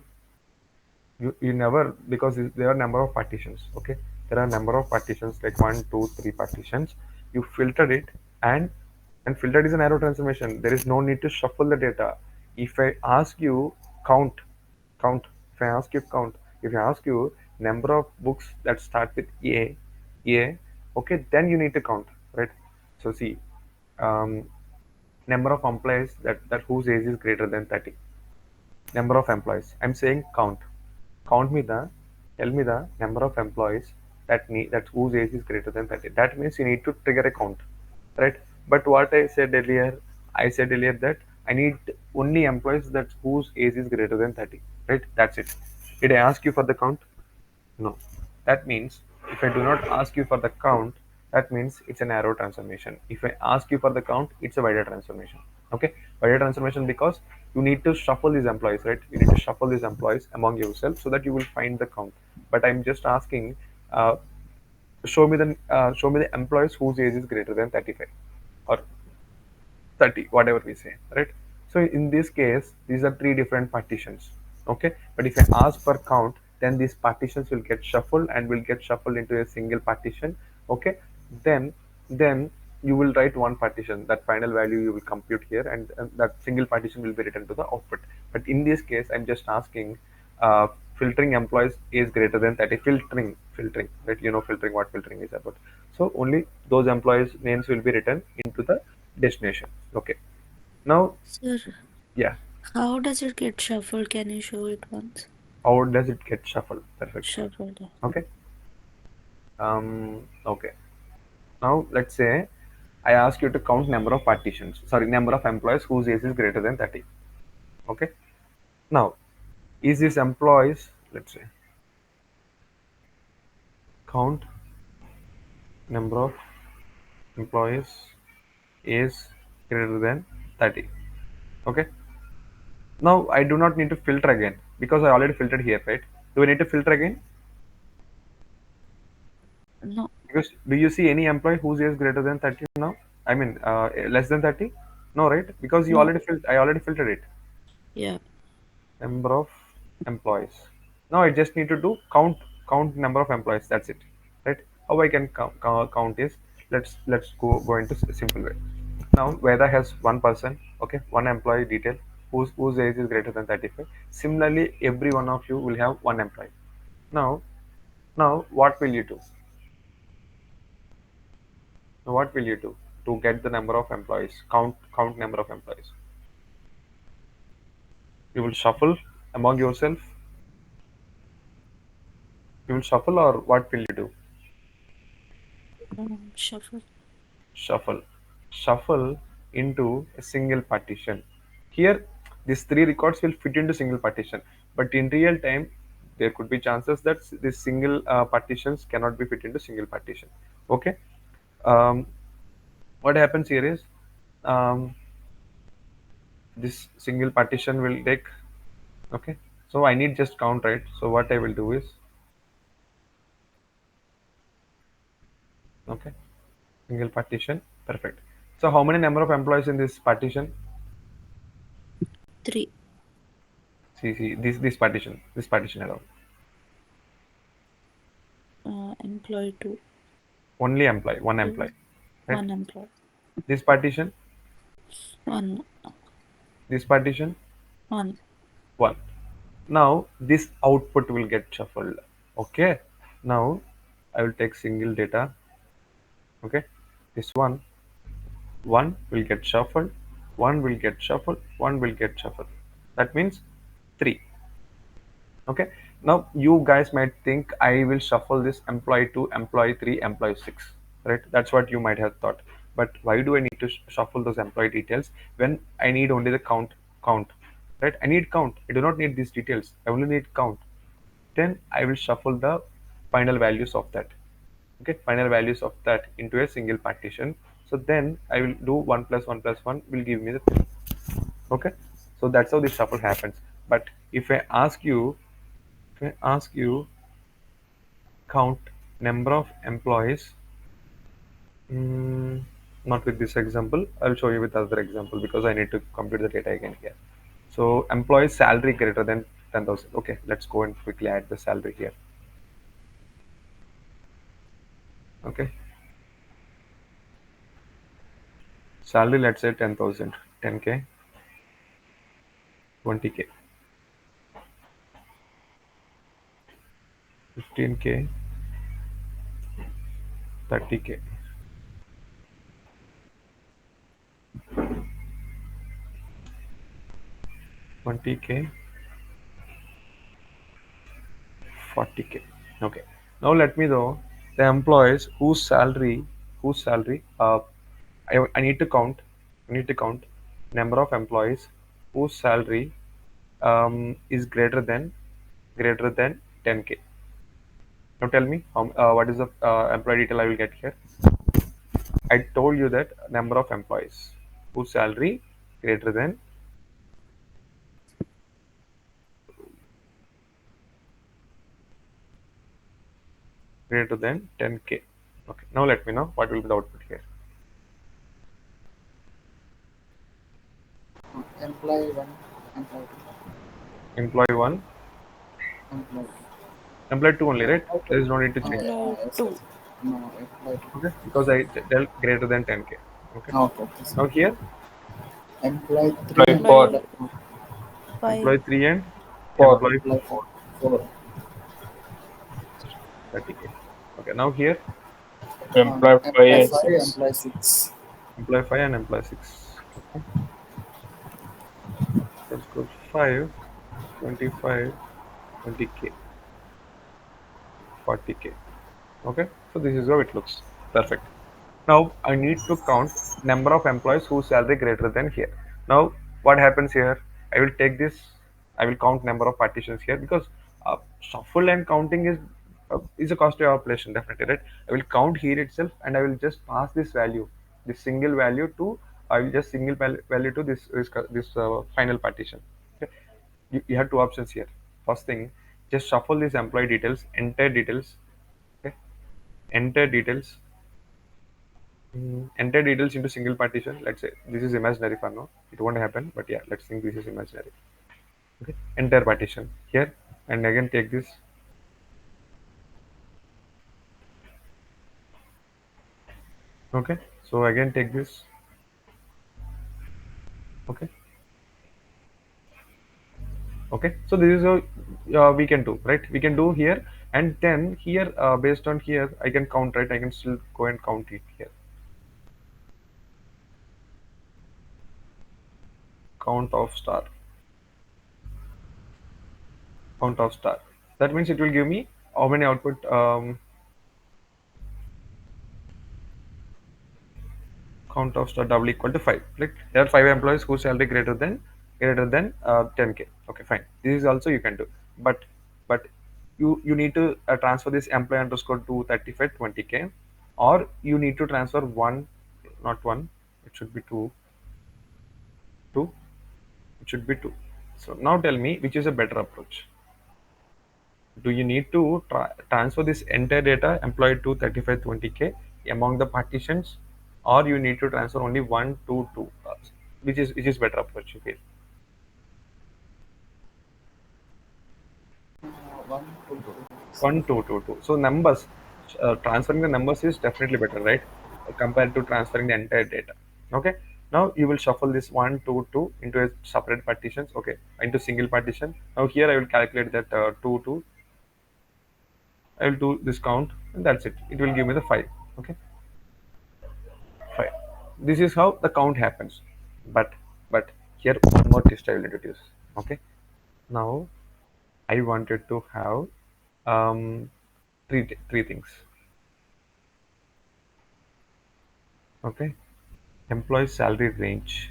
you never because there are number of partitions. Okay, there are number of partitions like one, two, three partitions. You filtered it and filtered is an arrow transformation. There is no need to shuffle the data. If I ask you count count if I ask you count if I ask you number of books that start with a, okay, then you need to count, right? So see, um, number of employees that whose age is greater than 30. Number of employees, I'm saying count me the tell me the number of employees that whose age is greater than 30. That means you need to trigger a count, right? But what I said earlier that I need only employees that whose age is greater than 30, right? That's it. Did I ask you for the count? No. That means if I do not ask you for the count, that means it's an arrow transformation. If I ask you for the count, it's a wider transformation. Okay, wider transformation because you need to shuffle these employees, right? You need to shuffle these employees among yourself so that you will find the count. But I'm just asking, show me the employees whose age is greater than 35 or 30, whatever we say, right? So in this case these are three different partitions. Okay, but if I ask for count, then these partitions will get shuffled and will get shuffled into a single partition. Okay, then you will write one partition. That final value you will compute here, and that single partition will be written to the output. But in this case, I'm just asking, filtering employees is greater than 30. Filtering, right? You know filtering, what filtering is about. So only those employees names will be written into the destination. Okay. Now, Sir, yeah. how does it get shuffled? Can you show it once? How does it get shuffled? Perfect. Shuffled. Okay. Okay. Now let's say I ask you to count number of partitions. Sorry, number of employees whose age is greater than 30. Okay. Now, is this employees? Let's say count number of employees is greater than 30. Okay. Now I do not need to filter again because I already filtered here, right? Do I need to filter again? No. Because do you see any employee whose age is greater than 30 now? I mean, less than 30? No, right? Because you No. already I already filtered it. Yeah. Number of employees. Now I just need to do count number of employees. That's it, right? How I can count is, let's go into simple way. Now Veda has one person, okay, one employee detail whose age is greater than 35. Similarly, every one of you will have one employee. Now what will you do? Now what will you do to get the number of employees? Count number of employees. You will shuffle among yourself. You will shuffle, or what will you do? Shuffle. Shuffle into a single partition. Here these three records will fit into single partition, but in real time there could be chances that these single partitions cannot be fit into single partition. Okay. um, what happens here is, um, this single partition will take, okay, so I need just count, right? So what I will do is, okay, single partition, perfect. So how many number of employees in this partition? 3. See, this partition alone. Employee 2. Only employee, one 2. employee, right? 1 employee. This partition, 1. this partition, 1. one. Now this output will get shuffled. Okay. Now I will take single data. Okay. This one will get shuffled, one will get shuffled, one will get shuffled. That means 3. Okay. Now you guys might think I will shuffle this employee 2, employee 3, employee 6, right? That's what you might have thought. But why do I need to shuffle those employee details when I need only the count, right? I need count. I do not need these details. I only need count. Then I will shuffle the final values of that. Okay, final values of that into a single partition. So then I will do 1 plus 1 plus 1 will give me the 3. Okay, so that's how this shuffle happens. But if I ask you count number of employees, not with this example, I'll show you with other example because I need to compute the data again here. So employee salary greater than 10,000. Okay, let's go and quickly add the salary here. Okay, salary, let's say 10,000, 10k, 20k, 15k, 30k, 20k, 40k. Okay. Now let me know the employees whose salary I need to count. I need to count number of employees whose salary is greater than 10k. Now tell me what is the employee detail I will get here. I told you that number of employees whose salary greater than greater than 10k. Okay. Now let me know what will be the output here. Employee 1, employee Employee 1, 2, employee employee 2 only, 2. right? There is no need to change. Employee Yes, 2. yes. No, employee. Okay, because I tell greater than 10k. Okay. Okay. Okay. Now here Employee 3 Employee and four. Employee employee 4. employee 5. 3 and 4. employee Employee 4. 30k. Okay. Now here Employee 5 Employee and 5, 6. employee 6. employee 5 and employee 6. Okay. Let's go 5, 25, 20k, 40k. Okay. So this is how it looks. Perfect. Now I need to count number of employees whose salary greater than here. Now what happens here? I will take this. I will count number of partitions here because shuffle and counting is a costly operation definitely, right? I will count here itself and I will just pass this value, this single value to. I will just single value to this final partition. Okay. You have two options here. First thing, just shuffle these employee details, enter details. Okay, enter details. Enter details into single partition. Let's say this is imaginary for now. It won't happen, but yeah, let's think this is imaginary. Okay, enter partition here, and again take this. Okay, so again take this. Okay, okay. So this is how we can do, right? We can do here, and then here based on here, I can count, right? I can still go and count it here. Count of star. Count of star. That means it will give me how many output. Count of star double equal to 5. Like there are 5 employees whose salary greater than 10k. Okay, fine. This is also you can do, but you need to transfer this employee underscore to 35 20k, or you need to transfer one, not one. It should be two. It should be two. So now tell me which is a better approach. Do you need to transfer this entire data employee to 35 20k among the partitions, or you need to transfer only one to two, which is better approach you feel? 1, 2, Two. 2. One two two two. So numbers, transferring the numbers is definitely better, right? Compared to transferring the entire data. Okay. Now you will shuffle this one two two into a separate partitions. Okay, into single partition. Now here I will calculate that two two. I will do this count, and that's it. It will give me the 5. Okay, 5. This is how the count happens. But here one more twist I will introduce. Okay. Now I wanted to have three things. Okay. Employee salary range.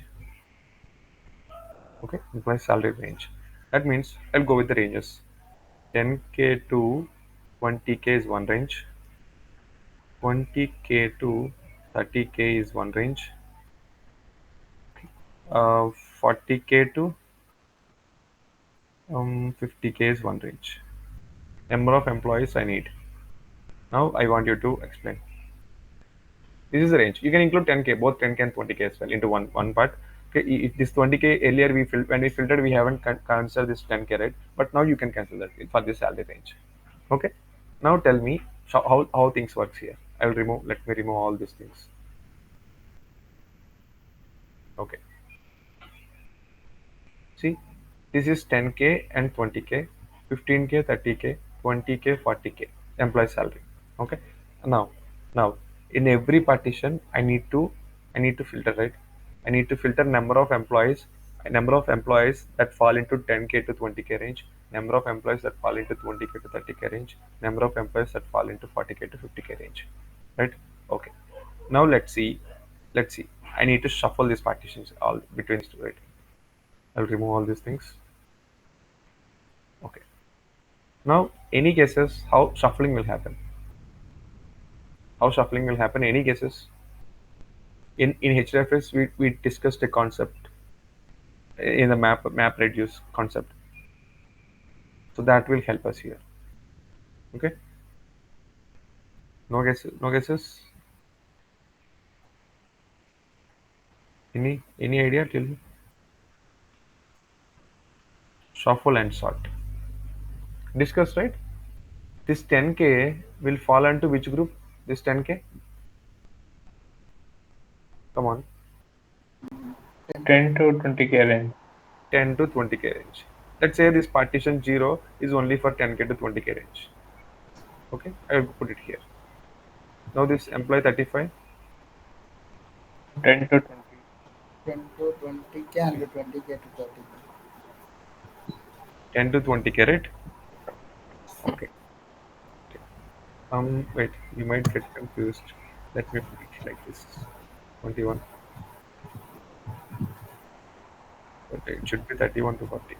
Okay. Employee salary range. That means I'll go with the ranges. 10k to 20k is one range. 20k to 30k is one range. 40k to 50k is one range. Number of employees I need. Now I want you to explain. This is the range. You can include 10k, both 10k and 20k as well into one part. Okay, if this 20k earlier when we filtered, we haven't considered this 10k, right? But now you can cancel that for this salary range. Okay. Now tell me how things works here. I will remove. Let me remove all these things. Okay. See, this is 10k and 20k, 15k, 30k, 20k, 40k employee salary. Okay. Now, now in every partition, I need to filter, right? I need to filter number of employees that fall into 10k to 20k range, number of employees that fall into 20k to 30k range, number of employees that fall into 40k to 50k range, right? Okay. Now let's see. Let's see. I need to shuffle these partitions all between these two, right? I'll remove all these things. Okay. Now, any guesses how shuffling will happen? How shuffling will happen? Any guesses? In HDFS, we discussed a concept in the map reduce concept. So that will help us here. Okay. No guesses. No guesses. Any idea till shuffle and sort? Discussed, right? This 10k will fall into which group? This 10k. Come on. 10 to 20K range. 10 to 20k range. Let's say this partition 0 is only for 10k to 20k range. Okay, I will put it here. Now this employee 35, 10 to 20. 10 to 20K and 20K to 30K. 10 to 20k, right? Okay. Wait, you might get confused. Let me put it like this. 21. Okay, it should be 31 to 40.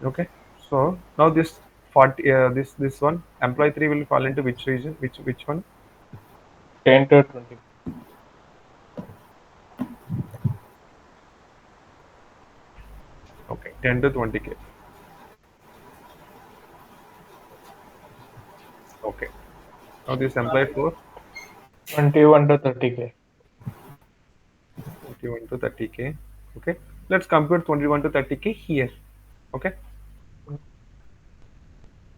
Okay. So now this 40, this one employee 3 will fall into which region? Which one? 10 to 20. Okay, 10 to 20k. Okay. Now this employee 4, 21 to 30K. 21 to 30k. Okay. Let's compute 21 to 30k here. Okay.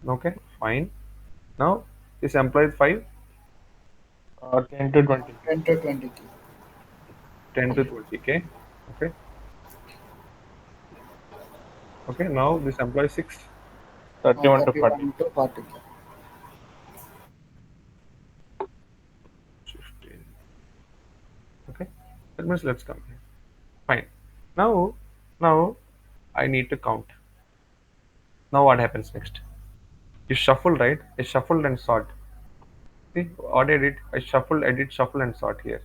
Okay. Fine. Now this employee 5, 10 to 20K. 10 to 20K. 10 to 20k. Okay. Okay. Now this employee 6, 31 to 40. 31 to 40K. 15. Okay. That means let's come here. Fine. Now I need to count. Now what happens next? You shuffle, right? I shuffled and sort. See what I did? I shuffled, edit, shuffle, and sort here.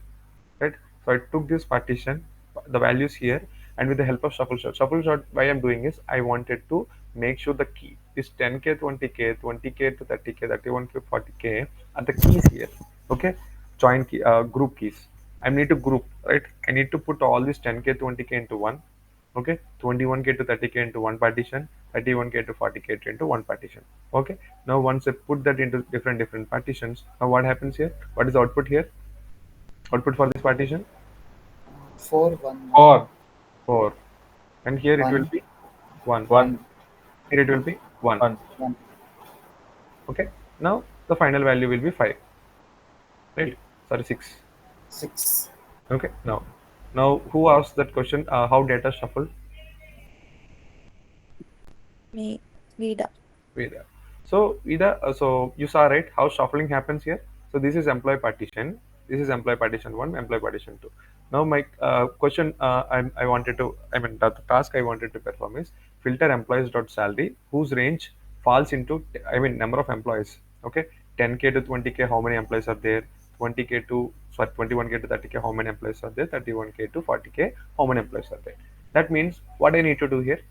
Right? So I took this partition, the values here, and with the help of shuffle sort, why I'm doing is I wanted to make sure the key is 10k, 20k, 20k to 30k, 31k, 40k are the keys here. Okay, join key, group keys. I need to group, right? I need to put all these 10k, 20k into one. Okay, 21k to 30k into one partition, 31k to 40k into one partition. Okay, now once I put that into different partitions, now what happens here? What is the output here? Output for this partition? 4, 1, 4. 4. And here it will 1, be 1. 1. 1, Here it will be 1. 1. 1, Okay. Now the final value will be 5. Right? Sorry, 6. 6. Okay. Now who asked that question? How data shuffle? Me. Vida. Vida. So Vida, so you saw, right, how shuffling happens here. So this is employee partition. This is employee partition 1, employee partition 2. Now my question, I wanted to, I mean the task I wanted to perform is filter employees dot salary whose range falls into, I mean number of employees. Okay, 10k to 20k, how many employees are there? 20k to, sorry, 21k to 30k, how many employees are there? 31k to 40k, how many employees are there? That means what I need to do here,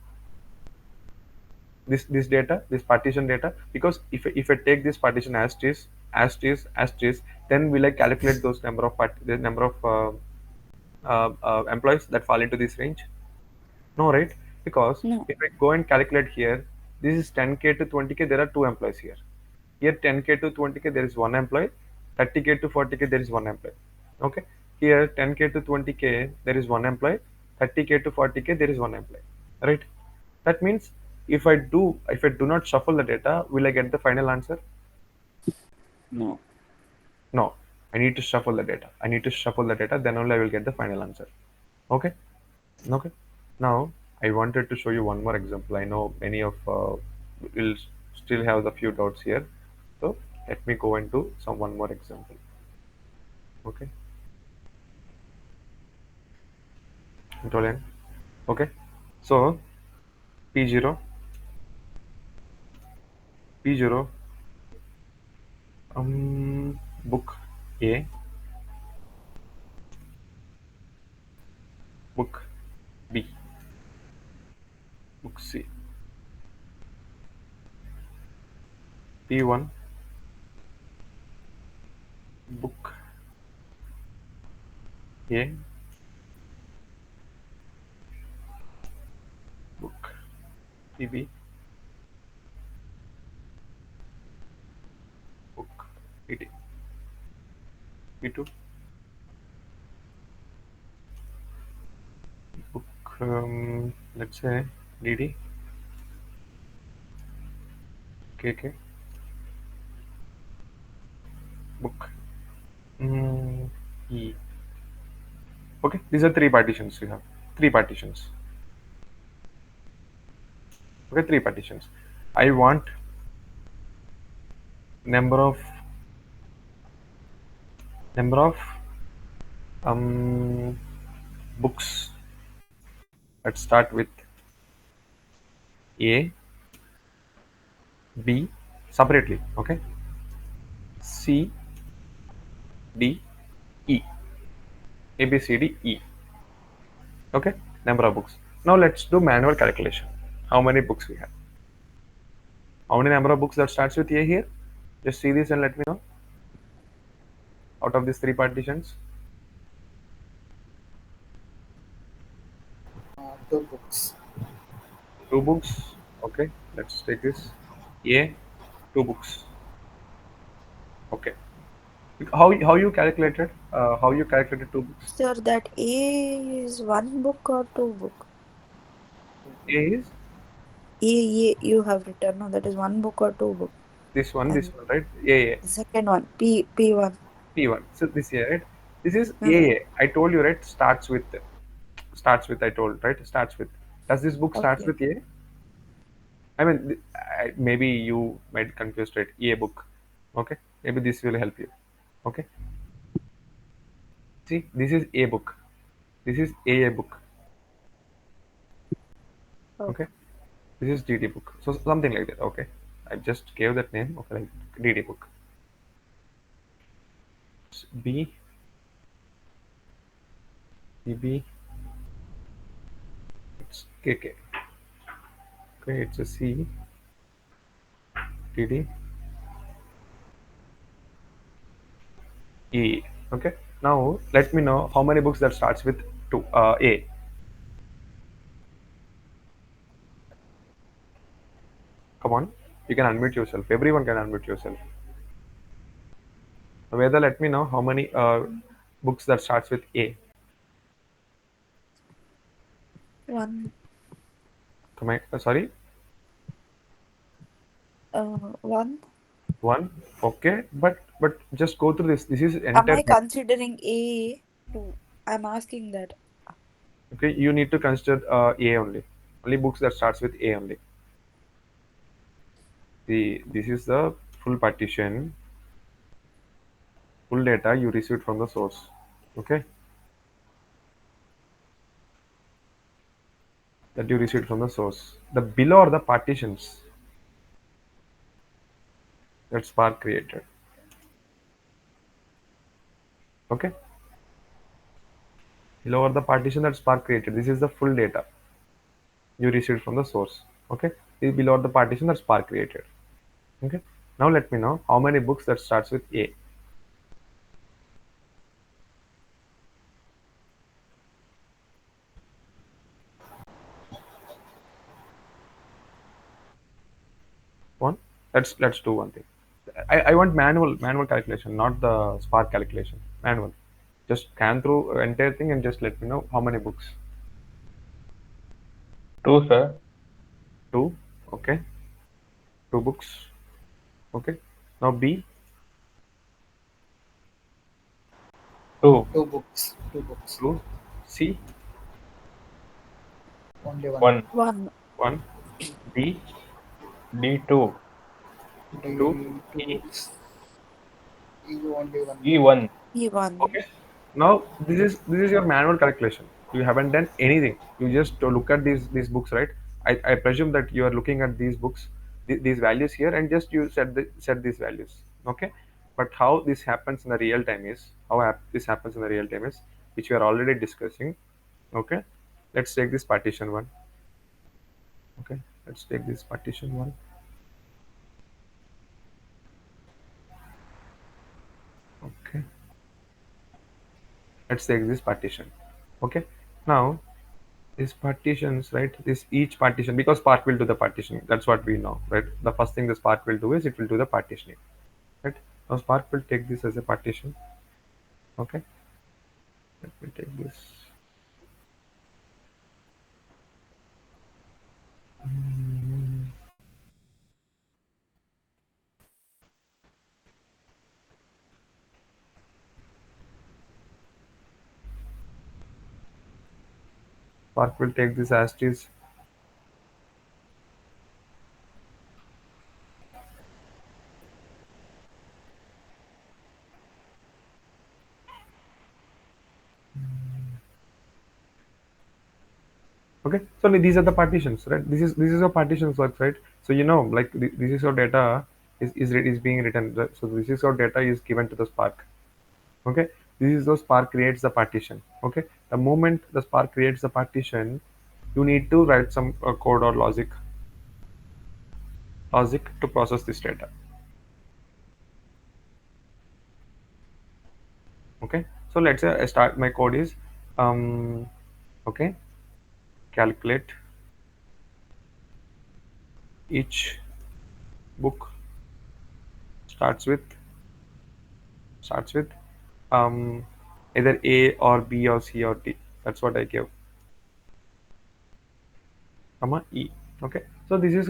this data, this partition data, because if I take this partition as it is, then will I calculate those number of the number of employees that fall into this range? No, right? Because No. if I go and calculate here, this is 10k to 20k, there are two employees here. Here 10k to 20k, there is one employee. 30k to 40k, there is one employee. Okay. Here 10k to 20k, there is one employee. 30k to 40k, there is one employee. Right? That means if I do not shuffle the data, will I get the final answer? No. No. I need to shuffle the data. I need to shuffle the data, then only I will get the final answer. Okay. Okay. Now I wanted to show you one more example. I know many of will still have the few doubts here. So let me go into some one more example. Okay. Control N. Okay. So P0, P0, book A, book B, book C, P1, book A, book PB, book PT, P2, book let's say DD, KK, book, E. Okay, these are three partitions we have. Three partitions. Okay, three partitions. I want number of number of books that start with A, B separately. Okay, C, D, E. A, B, C, D, E. Okay, number of books. Now let's do manual calculation. How many books we have? How many number of books that starts with A here? Just see this and let me know. Out of these three partitions, Two books. two books. Okay, let's take this. A, two books. Okay. How you calculated? How you calculated two books? Sir, that A is one book or two book? A is You have written, no, that is one book or two book. this And one, right? A, the second one, P1. P1. So this here, right? This is Hmm. A. I told you, right? Starts with. I told, right? Starts with. Does this book starts Okay. with A? I mean, maybe you might confuse, right? A book. Okay. Maybe this will help you. Okay. See, this is A book. This is A book. Okay. Okay. This is DD book. So something like that. Okay. I just gave that name. Okay, like DD book. B, DB, it's KK. Okay, it's a C, DD, E. Okay. Now let me know how many books that starts with two A. Come on. You can unmute yourself. Everyone can unmute yourself. Whether let me know how many books that starts with A. One. Come on. Sorry. One. One. Okay. But just go through this. This is Am entire. I considering A two? I'm asking that. Okay. You need to consider A only. Only books that starts with A only. See, this is the full partition, full data you received from the source. Okay. That you received from the source. The below are the partitions that Spark created. Okay. Below are the partition that Spark created. This is the full data you received from the source. Okay. This below are the partition that Spark created. Okay. Now let me know how many books that starts with A. One. Let's do one thing. I want manual calculation, not the Spark calculation. Manual. Just scan through entire thing and just let me know how many books. Two, sir. Two. Okay. Two books. Okay. Now B. Two. Two books. Two books. Two. C. Only one. One. One. One. D. D2. Two. Two E. books. You only one book. E1. P1. Okay. Now this is your manual calculation. You haven't done anything. You just look at these books, right? I presume that you are looking at these books, these values here, and just you set these values. Okay. But how this happens in the real time is this happens in the real time is which we are already discussing. Okay. Let's take this partition one. Okay. Let's take this partition one. Okay. Let's take this partition. Okay. Now these partitions, right? This each partition, because Spark will do the partitioning. That's what we know, right? The first thing the Spark will do is it will do the partitioning, right? Now Spark will take this as a partition. Okay. Let me take this. Spark will take this as is. Okay, so these are the partitions, right? This is how partitions works, right? So like this is how data is being written, right? So this is how data is given to the Spark. Okay, this is how Spark creates the partition. Okay, the moment the Spark creates the partition, you need to write some code or logic to process this data. Okay, so let's say I start my code is okay, calculate each book starts with um, either A or B or C or D. That's what I give, comma E. Okay, so this is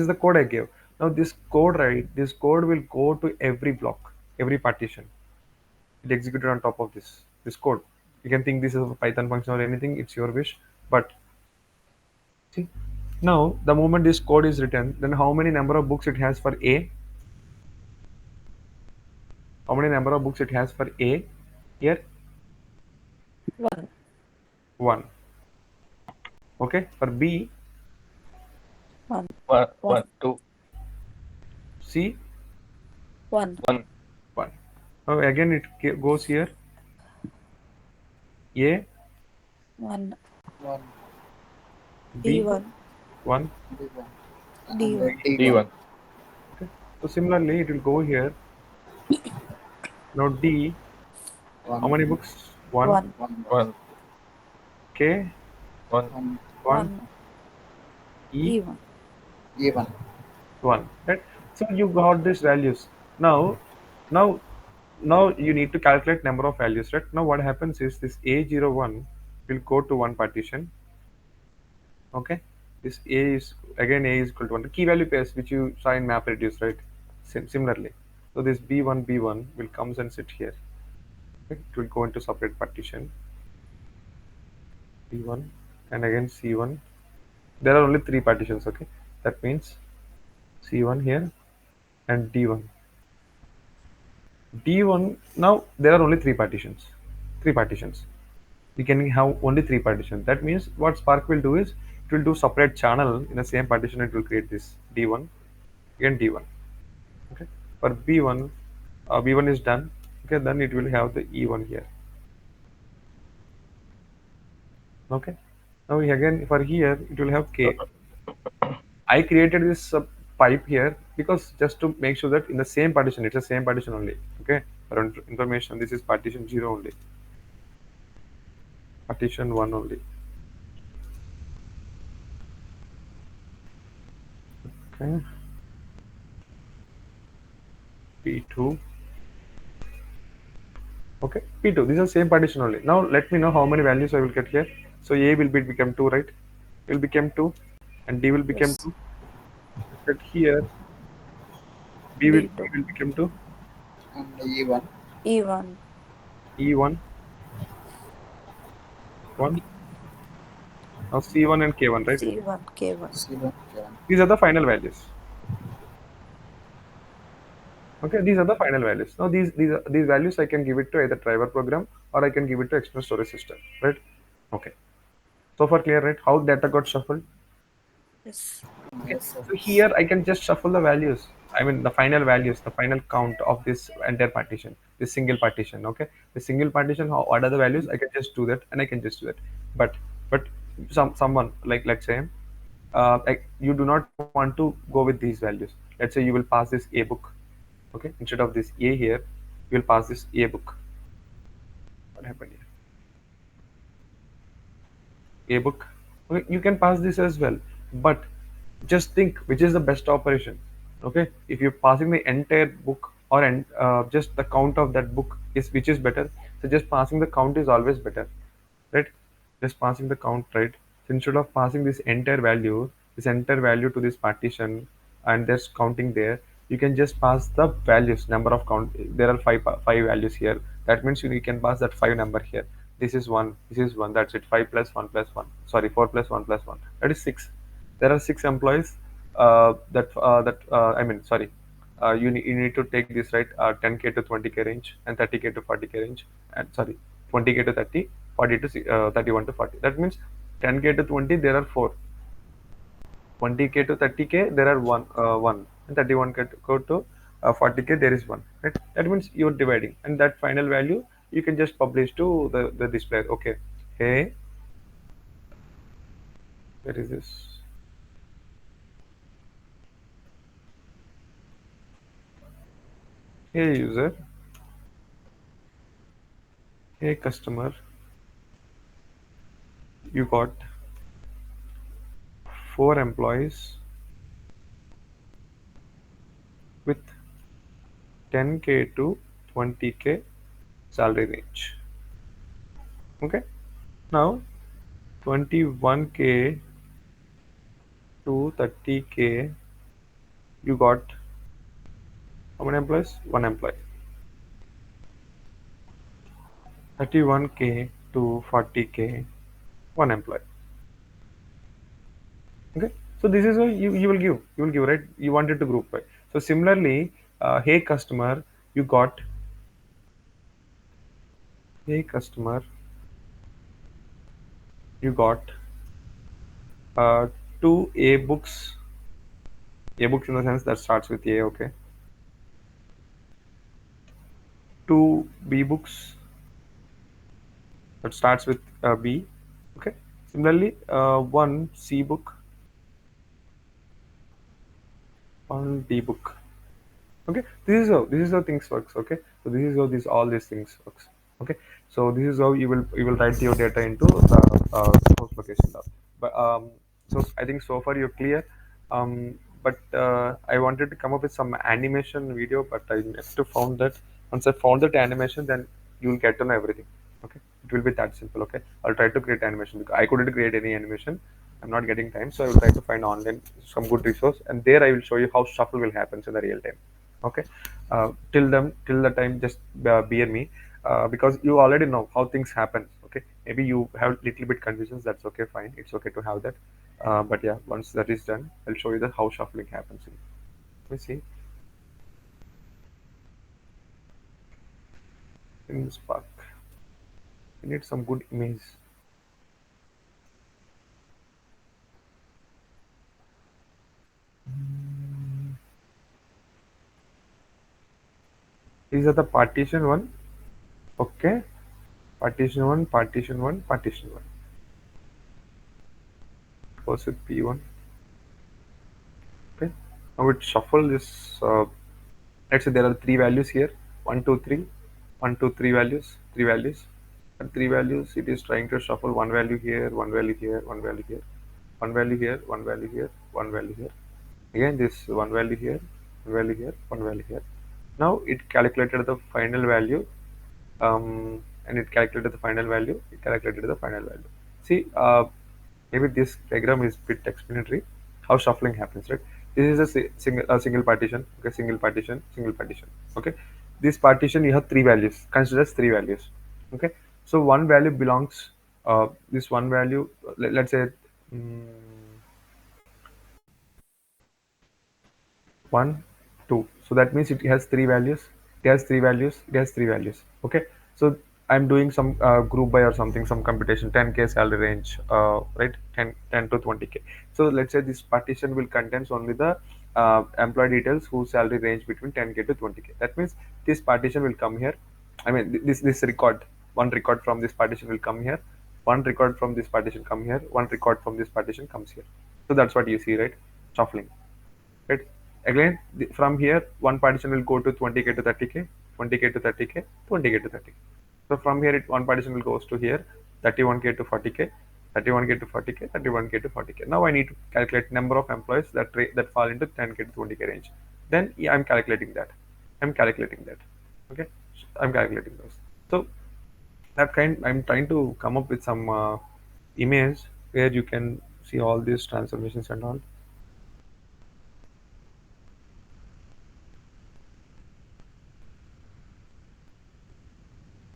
the code I gave. Now this code, right? This code will go to every block, every partition. It executed on top of this code. You can think this is a Python function or anything. It's your wish, but see, now the moment this code is written, then how many number of books it has for A? How many number of books it has for A? Here, 1. 1. Okay, for B, 1. 1, 1. 2, C, 1. 1, 1. Now again it goes here, A, 1. 1, B, B1. 1. D1, D1. and D1. D1, Okay. So similarly, it will go here. Now D, how 1, many books? 1. 1. 1, 1, K, 1, 1, 1. 1. E, E1. E1, 1. Right? So you got these values. Now, now you need to calculate number of values, right? Now what happens is this A01 will go to one partition. Okay. This A is again A is equal to 1. The key value pairs which you saw in map reduce, right? Similarly. So this B1 will comes and sit here. Okay? It will go into separate partition. B1 and again C1. There are only 3 partitions. Okay, that means C1 here and D1. D1, now there are only 3 partitions. 3 partitions. We can have only 3 partitions. That means what Spark will do is it will do separate channel in the same partition. It will create this D1 again D1. Okay, for B1, B1 is done. Okay, then it will have the E1 here. Okay, now again for here it will have K. I created this pipe here because just to make sure that in the same partition, it's the same partition only. Okay, for information, this is partition 0 only, partition 1 only. Okay, P2. Okay, P2. This is the same partition only. Now let me know how many values I will get here. So A will become 2, right? Will become 2, and D will become Yes. 2. But here B D2. will become 2, and E1, E1. E1 1. Now C1 and K1, right? C1. K1. C1, K1. These are the final values. Okay, these are the final values. Now these values I can give it to either driver program or I can give it to external storage system, right? Okay. So far clear, right? How data got shuffled? Yes. Okay. Yes, sir. So here I can just shuffle the values. I mean the final values, the final count of this entire partition, this single partition. Okay. The single partition, what are the values? I can just do that and I can just do that. But someone like let's say like you do not want to go with these values. Let's say you will pass this A book. Okay, instead of this A here, you will pass this A book. What happened here? A book. Okay, you can pass this as well, but just think which is the best operation. Okay, if you're passing the entire book or just the count of that book is which is better. So just passing the count is always better, right? Just passing the count, right? So instead of passing this entire value to this partition and just counting there, you can just pass the values, number of count. There are five values here. That means you can pass that 5 number here. This is 1, this is 1, that's it. 5 plus 1 plus 1, sorry, 4 plus 1 plus 1, that is 6. There are 6 employees. I mean, sorry, you need to take this, right? 10k to 20k range, and 30k to 40k range, and sorry, 20k to 30, 40 to 31 to 40. That means 10k to 20 there are 4, 20k to 30k there are 1, and 31k to go to 40k there is 1, right? That means you're dividing, and that final value you can just publish to the display. Okay, hey, where is this? Hey user, hey customer, you got 4 employees with 10k to 20k salary range. Okay, now 21k to 30k, you got how many employees? 1 employee. 31k to 40k, 1 employee. Okay, so this is how you will give, right? You wanted to group by. So similarly, hey customer, you got, hey customer, you got uh, 2 A books, A books in the sense that starts with A. Okay, 2 B books that starts with B. Okay, similarly, 1 C book, 1 D book. Okay, this is how things works. Okay, so this is how all these things works. Okay, so this is how you will write your data into the source location lab. But so I think so far you're clear. But I wanted to come up with some animation video, but I next to found that once I found that animation, then you'll get to know everything. Okay, it will be that simple. Okay, I'll try to create animation because I couldn't create any animation. I'm not getting time, so I will try to find online some good resource, and there I will show you how shuffle will happen in the real time. Okay, till the time, just bear me, because you already know how things happen. Okay, maybe you have little bit confusions. That's okay, fine, it's okay to have that. But yeah, once that is done, I'll show you the how shuffling happens. Let me see in Spark. We need some good image. These are the partition one. Okay, partition one, partition one, partition one. Goes with P1. Okay, now it shuffle this. Let's say there are 3 values here, 1 2 3, 1 2 3 values, 3 values, and 3 values. It is trying to shuffle 1 value here, 1 value here, 1 value here, 1 value here, 1 value here, 1 value here. Again this 1 value here, 1 value here, 1 value here. Now it calculated the final value, and it calculated the final value. It calculated the final value. See, maybe this diagram is bit explanatory how shuffling happens, right? This is a single partition. Okay, single partition, single partition. Okay, this partition you have 3 values, consider as 3 values. Okay, so one value belongs, this one value, let's say, mm, 1 2, so that means it has 3 values, it has 3 values, it has 3 values. Okay, so I'm doing some group by or something, some computation, 10k salary range, right? 10 to 20k. So let's say this partition will contains only the employee details whose salary range between 10k to 20k. That means this partition will come here. I mean, this record, one record from this partition will come here, one record from this partition come here, one record from this partition comes here. So that's what you see, right? Shuffling, right? Again, from here, one partition will go to 20k to 30k, 20k to 30k, 20k to 30k. So from here, one partition will goes to here, 31k to 40k, 31k to 40k, 31k to 40k. Now I need to calculate number of employees that fall into 10k to 20k range. Then yeah, I'm calculating that. I'm calculating that. Okay, I'm calculating those. So that kind, I'm trying to come up with some image where you can see all these transformations and all.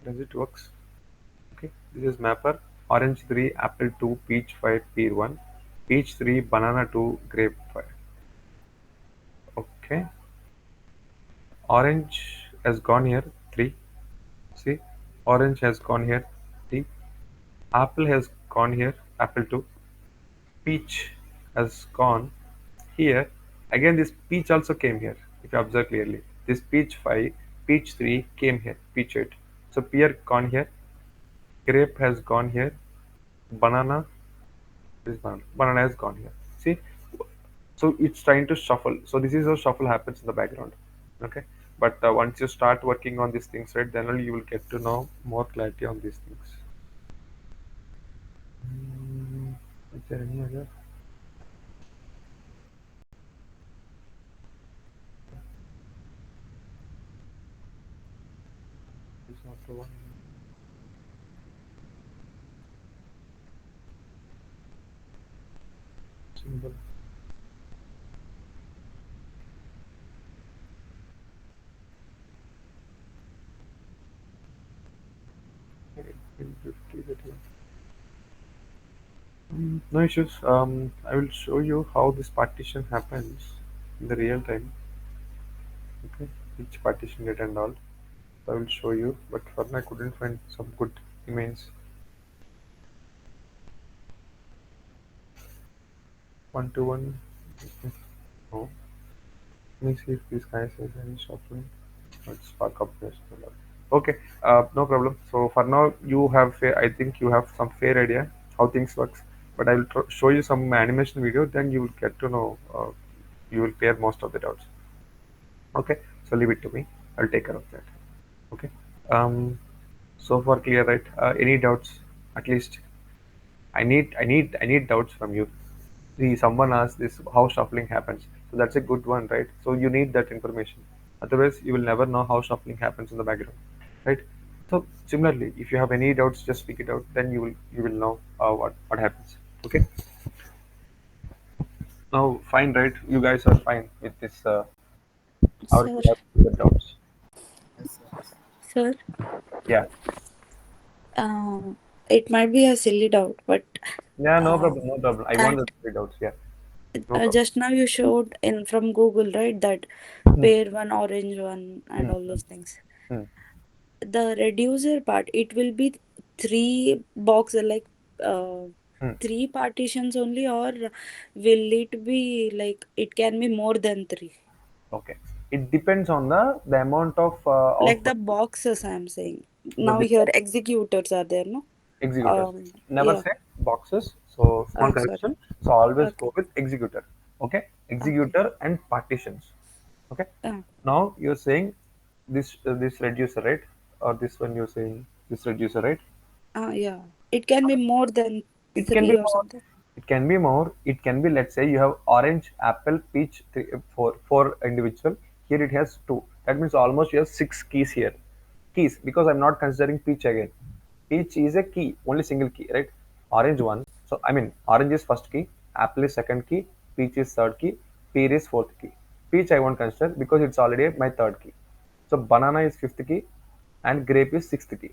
Does it works? Okay, This is mapper. Orange 3, apple 2, peach 5, pear 1, peach 3, banana 2, grape 5. Okay. Orange has gone here 3. See, orange has gone here 3. Apple has gone here, apple 2. Peach has gone here. Again, this peach also came here. If you observe clearly, this peach 5, peach 3 came here, peach 8. So pear gone here, grape has gone here, banana, this banana has gone here. See, so it's trying to shuffle. So this is how shuffle happens in the background. Okay, but once you start working on these things, right, then only you will get to know more clarity on these things. Is there any other? It's not the one. Symbol. Okay, 50 that one. No issues. I will show you how this partition happens in the real time. Okay, each partition get and all. I will show you, but for now I couldn't find some good images. 1 to 1. No. Let me see if this guy says any shuffling. Let's spark up this. Okay, no problem. So for now, you have I think you have some fair idea how things works. But I will show you some animation video. Then you will get to know. You will clear most of the doubts. Okay, so leave it to me. I'll take care of that. Okay. So far clear, right? Any doubts? At least I need doubts from you. See, someone asked this how shuffling happens. So that's a good one, right? So you need that information. Otherwise, you will never know how shuffling happens in the background, right? So similarly, if you have any doubts, just speak it out. Then you will know what happens. Okay. Now, fine, right? You guys are fine with this. Or Sir, you have the doubts. Yes, sir. sir, Yeah. it might be a silly doubt, but Yeah. No uh, problem. No problem. I want that the doubts. Yeah. No problem. just now you showed in from Google, right? That Hmm. pear one, orange one, and Hmm. all those things. Hmm. The reducer part, it will be three boxes, like uh, Hmm. three partitions only, or will it be like it can be more than three? Okay. It depends on the amount of Like output. the boxes, I'm saying. The, Now the here executors are there, no? executors. Never Yeah. say boxes. So small Sorry. correction. So always Okay. go with executor. Okay. Okay. Executor and partitions. Okay. Uh, Now you're saying this reducer, right? Or this one you're saying this reducer, right? yeah. It can be more than It can be three or more. something. It can be more. It can be, let's say you have orange, apple, peach, four individual. Here it has two. That means almost you have six keys here. Keys, because I'm not considering peach again. Peach is a key, only single key, right? Orange one. So I mean orange is first key, apple is second key, peach is third key, pear is fourth key. Peach I won't consider because it's already my third key. So banana is fifth key and grape is sixth key.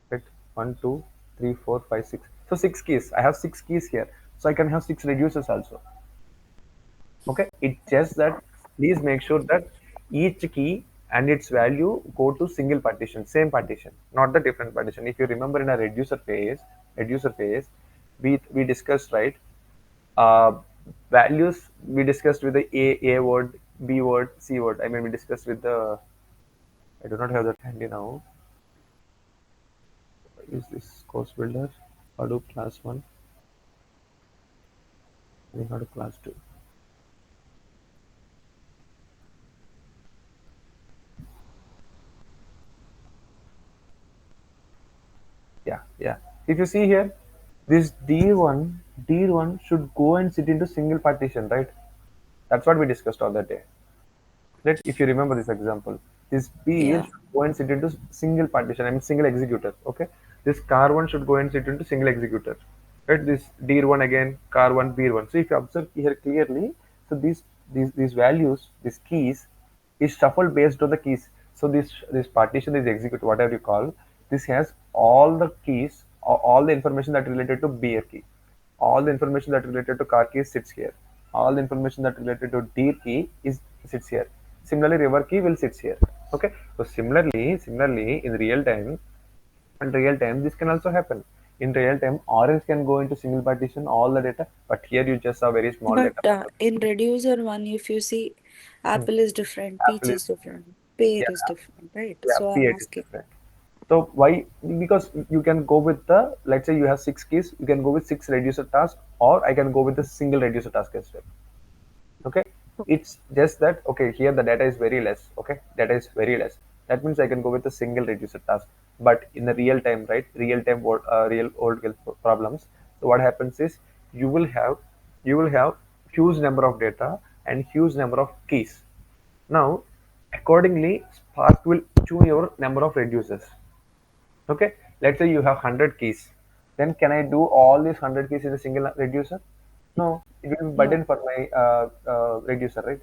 Right? 1, 2, 3, 4, 5, 6. So six keys. I have six keys here. So I can have six reducers also. Okay. It's just that please make sure that each key and its value go to single partition, same partition, not the different partition. If you remember in a reducer phase, we discussed, right? Uh, Values we discussed with the A word, B word, C word. I mean we discussed with the, I do not have that handy now. Is this course builder? Hadoop class 1. We got a class 2. Yeah. If you see here, this D1 should go and sit into single partition, right? That's what we discussed on that day. Right? If you remember this example, this B Yeah. should go and sit into single partition, I mean single executor. Okay. This car one should go and sit into single executor. Right? This D1 again, car one, B1. So if you observe here clearly, so these values, these keys is shuffled based on the keys. So this partition is execute, whatever you call. this has all the keys, all the information that related to beer key, all the information that related to car key sits here, all the information that related to deer key is sits here. Similarly, river key will sits here. Okay, so similarly in real time this can also happen. In real time, orange can go into single partition all the data, but here you just have very small But data. in reducer one, if you see, Hmm. apple is different, peach Apple is, is different, pear yeah, is different, right? yeah, So I'm P8 is asking. different. So why? Because you can go with the, let's say you have 6 keys, you can go with 6 reducer tasks, or I can go with the single reducer task as well. Okay, Okay. it's just that, okay, here the data is very less. Okay, data is very less. That means I can go with a single reducer task. But in the real time, right? Real world problems. So what happens is you will have you will have huge number of data and huge number of keys. Now, accordingly, Spark will tune your number of reducers. Okay, let's say you have 100 keys. Then can I do all these 100 keys in a single reducer? No, it will be No. burden for my reducer, right?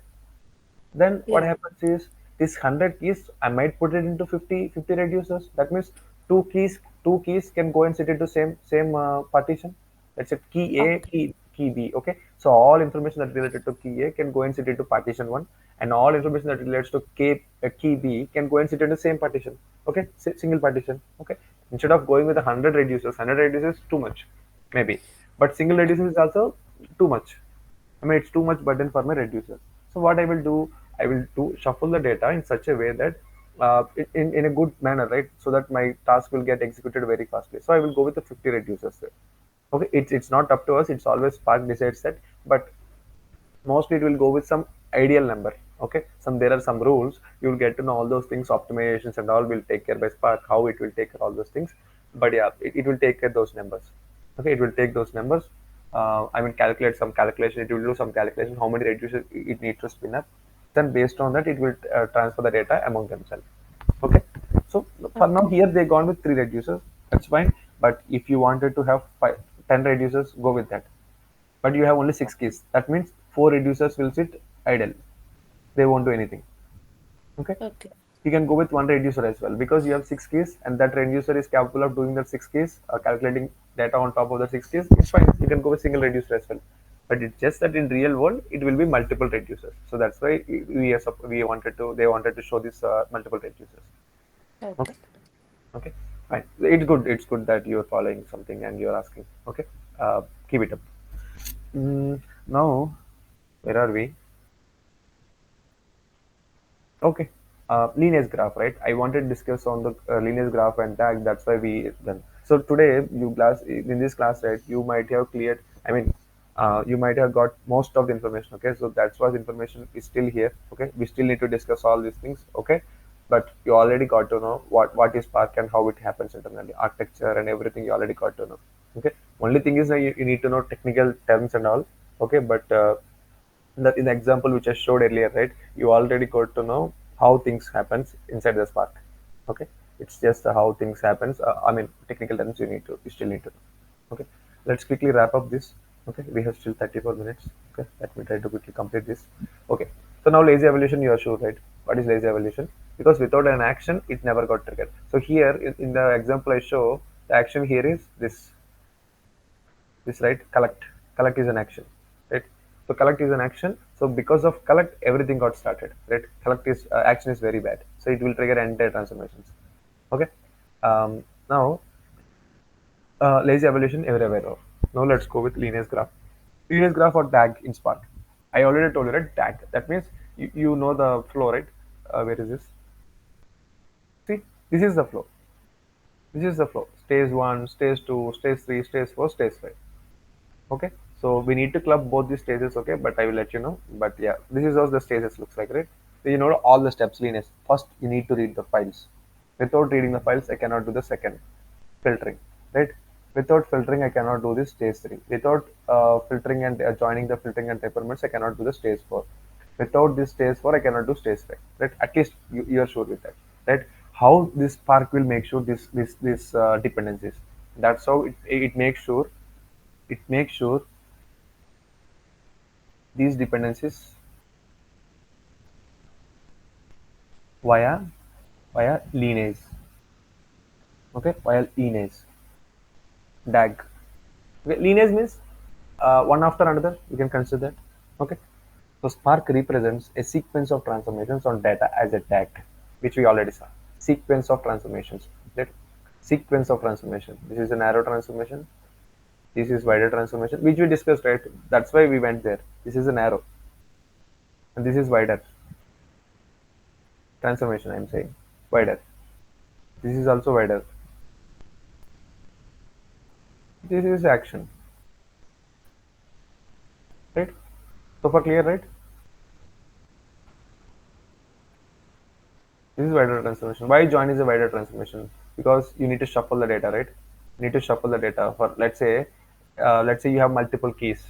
Then what Yeah. happens is this 100 keys, I might put it into 50 reducers. That means two keys can go and sit into same partition. Let's say key A, Okay. key B. Okay, so all information that related to key A can go and sit into partition one, and all information that relates to key B can go and sit into same partition. Okay, single partition. Okay, instead of going with 100 reducers too much, maybe, but single reducers is also too much. I mean, it's too much burden for my reducer. So what I will do shuffle the data in such a way that in a good manner, right? So that my task will get executed very fastly. So I will go with the 50 reducers there. Okay, it's not up to us. It's always Spark decides that, but mostly it will go with some ideal number. Okay, there are some rules. You will get to know all those things, optimizations and all will take care by Spark, how it will take care all those things. But yeah, it will take care those numbers. Okay, it will take those numbers. I mean, calculate some calculation. It will do some calculation, how many reducers it needs to spin up. Then based on that, it will transfer the data among themselves. Okay, so for now Okay. here they gone with 3 reducers. That's fine. But if you wanted to have 10 reducers, go with that, but you have only 6 keys. That means 4 reducers will sit idle. They won't do anything. Okay. Okay. You can go with one reducer as well because you have 6 keys and that reducer is capable of doing that 6 keys, calculating data on top of the 6 keys. It's fine. You can go with single reducer as well. But it's just that in real world it will be multiple reducers. So that's why we wanted to they wanted to show this multiple reducers. Okay. Okay. Okay. Fine. It's good. It's good that you're following something and you're asking. Okay. Keep it up. Now, where are we? Okay. Lineage graph, right? I wanted to discuss on the lineage graph and tag. That's why we done. So today, in this class, right? You might have cleared. I mean, you might have got most of the information. Okay, so that's why the information is still here. Okay, we still need to discuss all these things. Okay, but you already got to know what is Spark and how it happens internally, architecture and everything. You already got to know. Okay, only thing is that you need to know technical terms and all. Okay, but in the example which I showed earlier, right? You already got to know how things happens inside the Spark. Okay, it's just how things happens. I mean, technical terms you still need to know. Okay, let's quickly wrap up this. Okay, we have still 34 minutes. Okay, let me try to quickly complete this. Okay, so now lazy evolution, you are sure, right? What is lazy evolution? Because without an action, it never got triggered. So here in the example I show, the action here is this, right? Collect is an action, right? So collect is an action. So because of collect, everything got started, right? Collect is action is very bad, so it will trigger entire transformations. Okay. Now lazy evolution everywhere. Now let's go with lineage graph. Lineage graph or tag in Spark. I already told you, right? Tag, that means you know the flow, right? Where is this? See, this is the flow. This is the flow. Stage 1, stage 2, stage 3, stage 4, stage 5. Okay, so we need to club both these stages. Okay, but I will let you know. But yeah, this is how the stages looks like, right? So you know all the steps. Lineage, first you need to read the files. Without reading the files, I cannot do the second filtering, right? Without filtering, I cannot do this stage 3. Without filtering and joining the filtering and temperaments, I cannot do the stage 4. Without this stage 4, I cannot do stage 5, right? At least you are sure with that, right? How this Spark will make sure this dependencies. That's how it makes sure these dependencies via lineage. Okay, while lineage, DAG. Okay, lineage means one after another. You can consider that. Okay, so Spark represents a sequence of transformations on data as a DAG, which we already saw. Sequence of transformations. That sequence of transformation. This is a narrow transformation. This is wider transformation, which we discussed, right? That's why we went there. This is a narrow, and this is wider transformation. I'm saying wider. This is also wider. This is action, right? So far clear, right? This is wider transformation. Why join is a wider transformation? Because you need to shuffle the data, right? You need to shuffle the data for let's say you have multiple keys,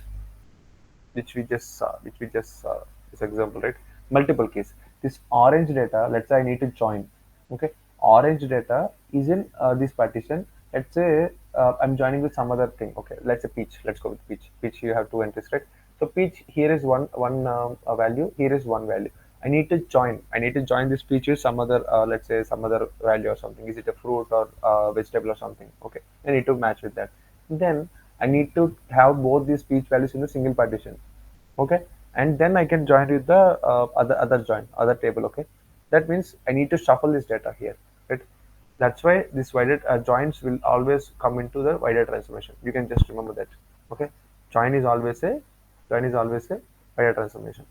which we just saw this example, right? Multiple keys. This orange data, let's say I need to join. Okay, orange data is in this partition. Let's say I'm joining with some other thing. Okay, let's say peach. Let's go with peach. Peach, you have two entries, right? So peach here is one a value. Here is one value. I need to join. I need to join this peach with some other, let's say some other value or something. Is it a fruit or vegetable or something? Okay, I need to match with that. Then I need to have both these peach values in a single partition. Okay, and then I can join with the other table. Okay, that means I need to shuffle this data here, right? That's why this wider joins will always come into the wider transformation. You can just remember that. Okay, join is always a join is always a wider transformation.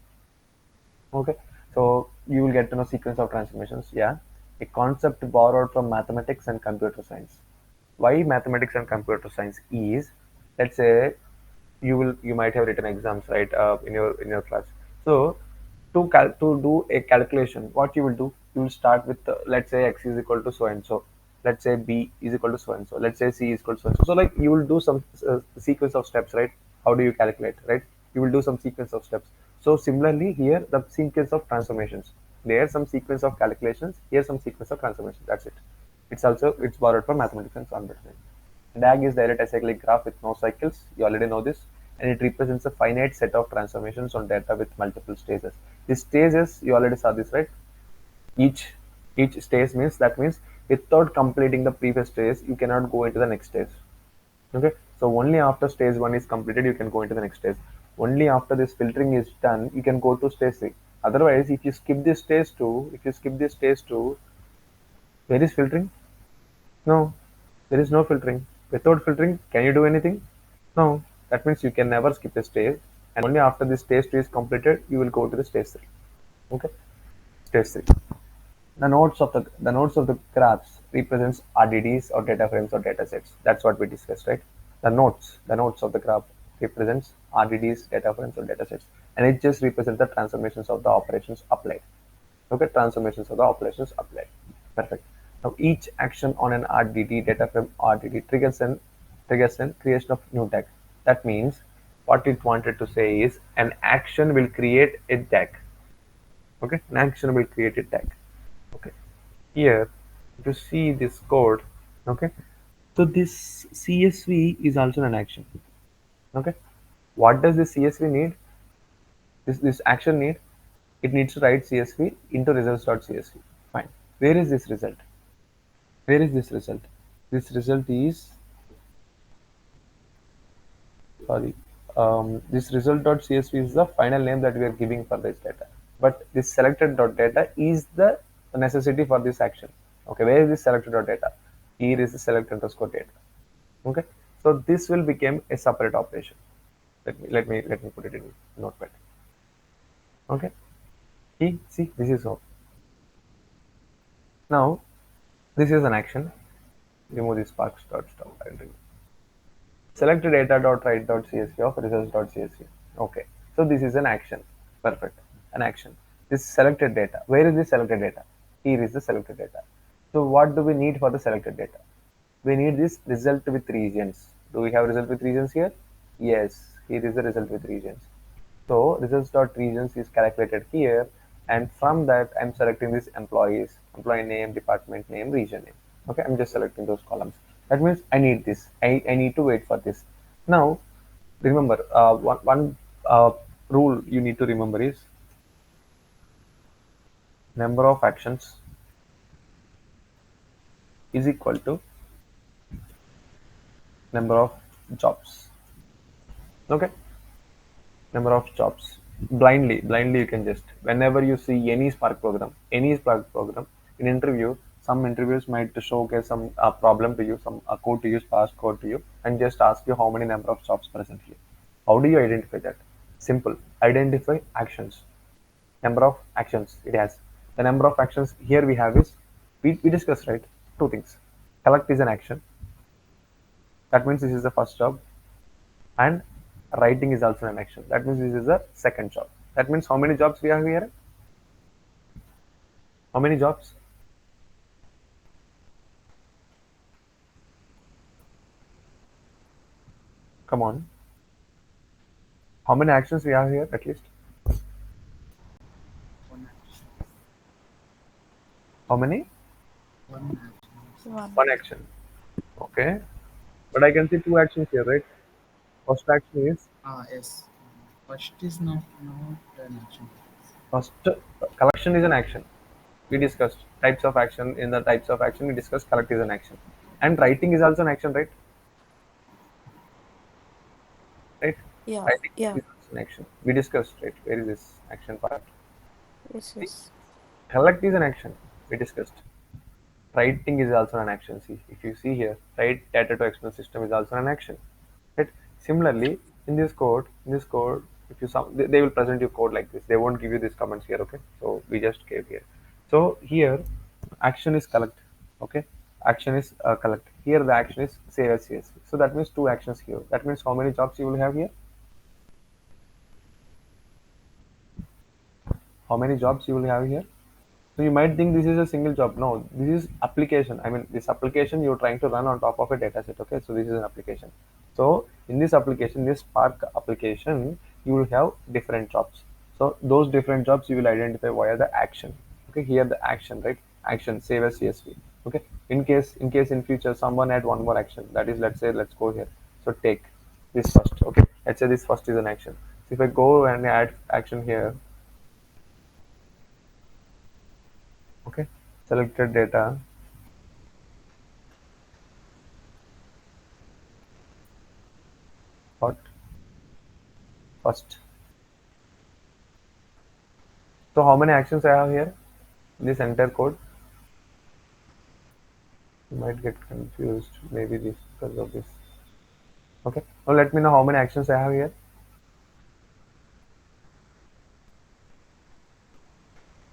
Okay, so you will get to know sequence of transformations. Yeah, a concept borrowed from mathematics and computer science. Why mathematics and computer science is, let's say you might have written exams, right, in your class. So to do a calculation, what you will do, you will start with let's say x is equal to so and so, let's say b is equal to so and so, let's say c is equal to so and so. So like you will do some sequence of steps, right? How do you calculate, right? You will do some sequence of steps. So similarly here, the sequence of transformations, there some sequence of calculations, here some sequence of transformations. That's it. It's borrowed from mathematics and computer science. DAG is direct acyclic graph with no cycles. You already know this, and it represents a finite set of transformations on data with multiple stages. These stages, you already saw this, right? Each each stage means, that means without completing the previous stage, you cannot go into the next stage. Okay, so only after stage one is completed, you can go into the next stage. Only after this filtering is done, you can go to stage three. Otherwise, if you skip this stage two, where is filtering? No, there is no filtering. Without filtering, can you do anything? No. That means you can never skip a stage, and only after this stage 2 is completed, you will go to the stage 3. Okay, stage 3. The nodes of the graphs represents RDDs or data frames or data sets. That's what we discussed, right? The nodes of the graph represents RDDs, data frames or data sets, and it just represents the transformations of the operations applied. Okay, transformations of the operations applied. Perfect. Now each action on an RDD data frame RDD triggers an creation of new tag. That means what it wanted to say is an action will create a tag. Okay, an action will create a tag. Okay, here if you see this code, okay, so this CSV is also an action. Okay, what does this CSV need? This action need, it needs to write CSV into results.csv. Fine. Where is this result? Where is this result? This result is, sorry, this result.csv is the final name that we are giving for this data. But this selected.data is the necessity for this action. Okay, where is this selected.data? Here is the select underscore data. Okay, so this will become a separate operation. Let me put it in notepad. Okay, see this is how. Now this is an action. Remove this sparks dot stuff. I'll remove. Select data.write.csv of results.csv. Okay, so this is an action. Perfect, an action. This selected data. Where is the selected data? Here is the selected data. So what do we need for the selected data? We need this result with regions. Do we have result with regions here? Yes, here is the result with regions. So results.regions is calculated here, and from that I'm selecting this employee name, department name, region name. Okay, I'm just selecting those columns. That means I need this. I need to wait for this. Now remember, one rule you need to remember is number of actions is equal to number of jobs. Okay, number of jobs. Blindly you can just, whenever you see any Spark program in interview, some interviews might showcase some problem to you, some code to use, pass code to you, and just ask you how many number of jobs presently. How do you identify that? Simple. Identify actions. Number of actions it has. The number of actions here we have is, we discussed, right? Two things. Collect is an action. That means this is the first job, and writing is also an action. That means this is the second job. That means how many jobs we have here? How many jobs? Come on. How many actions we have here at least? One action. How many? One action. One. One action. Okay. But I can see two actions here, right? First action is, Yes. First is not an action. first collection is an action. We discussed types of action. In the types of action, we discussed collect is an action. And writing is also an action, right? Right? Yeah, Writing yeah. is also an action. We discussed, right? Where is this action part? Yes, yes. Collect is an action. We discussed. Writing is also an action. See, if you see here, write data to external system is also an action. Right? Similarly, in this code, if you they will present you code like this. They won't give you these comments here. Okay, so we just gave here. So here, action is collect. Okay, action is collect. Here the action is save as CSV. So that means two actions here. That means how many jobs you will have here? How many jobs you will have here? So you might think this is a single job. No, this is application. I mean, this application you're trying to run on top of a data set. Okay, so this is an application. So in this application, this Spark application, you will have different jobs. So those different jobs you will identify via the action. Okay, here the action, right? Action save as CSV. Okay, in case in future someone add one more action. That is, let's say, let's go here. So take this first. Okay, let's say this first is an action. So if I go and add action here, okay, selected data, what first. So how many actions I have here in this entire code? You might get confused, maybe this because of this. Okay, now let me know how many actions I have here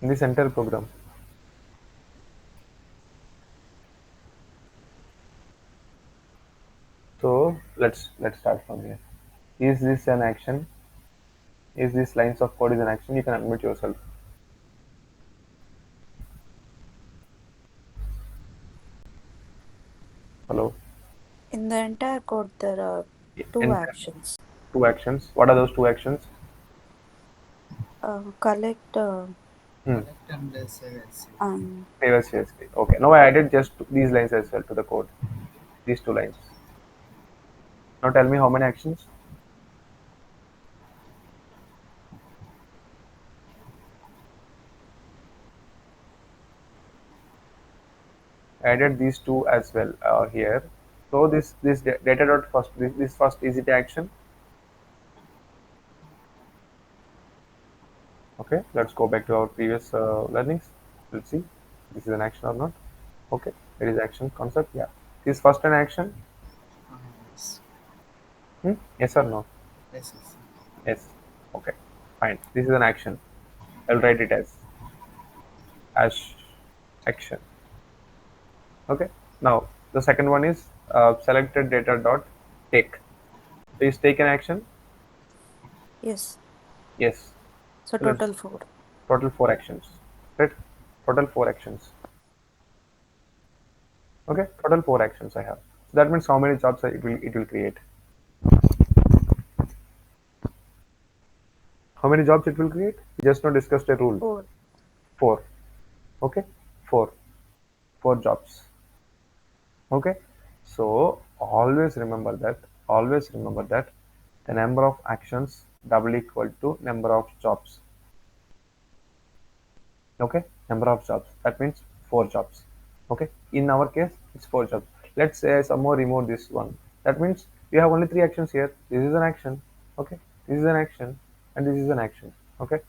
in this entire program. So let's start from here. Is this an action? Is this lines of code is an action? You can admit yourself. Hello. In the entire code, there are two Entire actions. two actions. What are those two actions? Collect Hmm. Collect and save as and Save as CSV. Okay. Now I added just these lines as well to the code. These two lines. Now tell me how many actions? Added these two as well here. So this data dot first, this first is it action? Okay, let's go back to our previous learnings. Let's see this is an action or not. Okay, it is action concept. Yeah, is first an action? yes. Yes or no? Yes, yes. Yes. Okay, fine. This is an action. I'll write it as action. Okay. Now the second one is selected data dot take. So is take an action? yes. Yes. So So let's total four. total four actions. Right? Total four actions. Okay. Total four actions I have. So that means how many jobs it will create. How many jobs it will create? We just now discussed a rule. Four. Four. Okay. Four. Four jobs. Okay. So always remember that. Always remember that the number of actions double equal to number of jobs. Okay, number of jobs, that means four jobs. Okay, in our case it's four jobs. Let's say some more remove this one. That means you have only three actions here. This is an action, okay? This is an action, and this is an action, okay?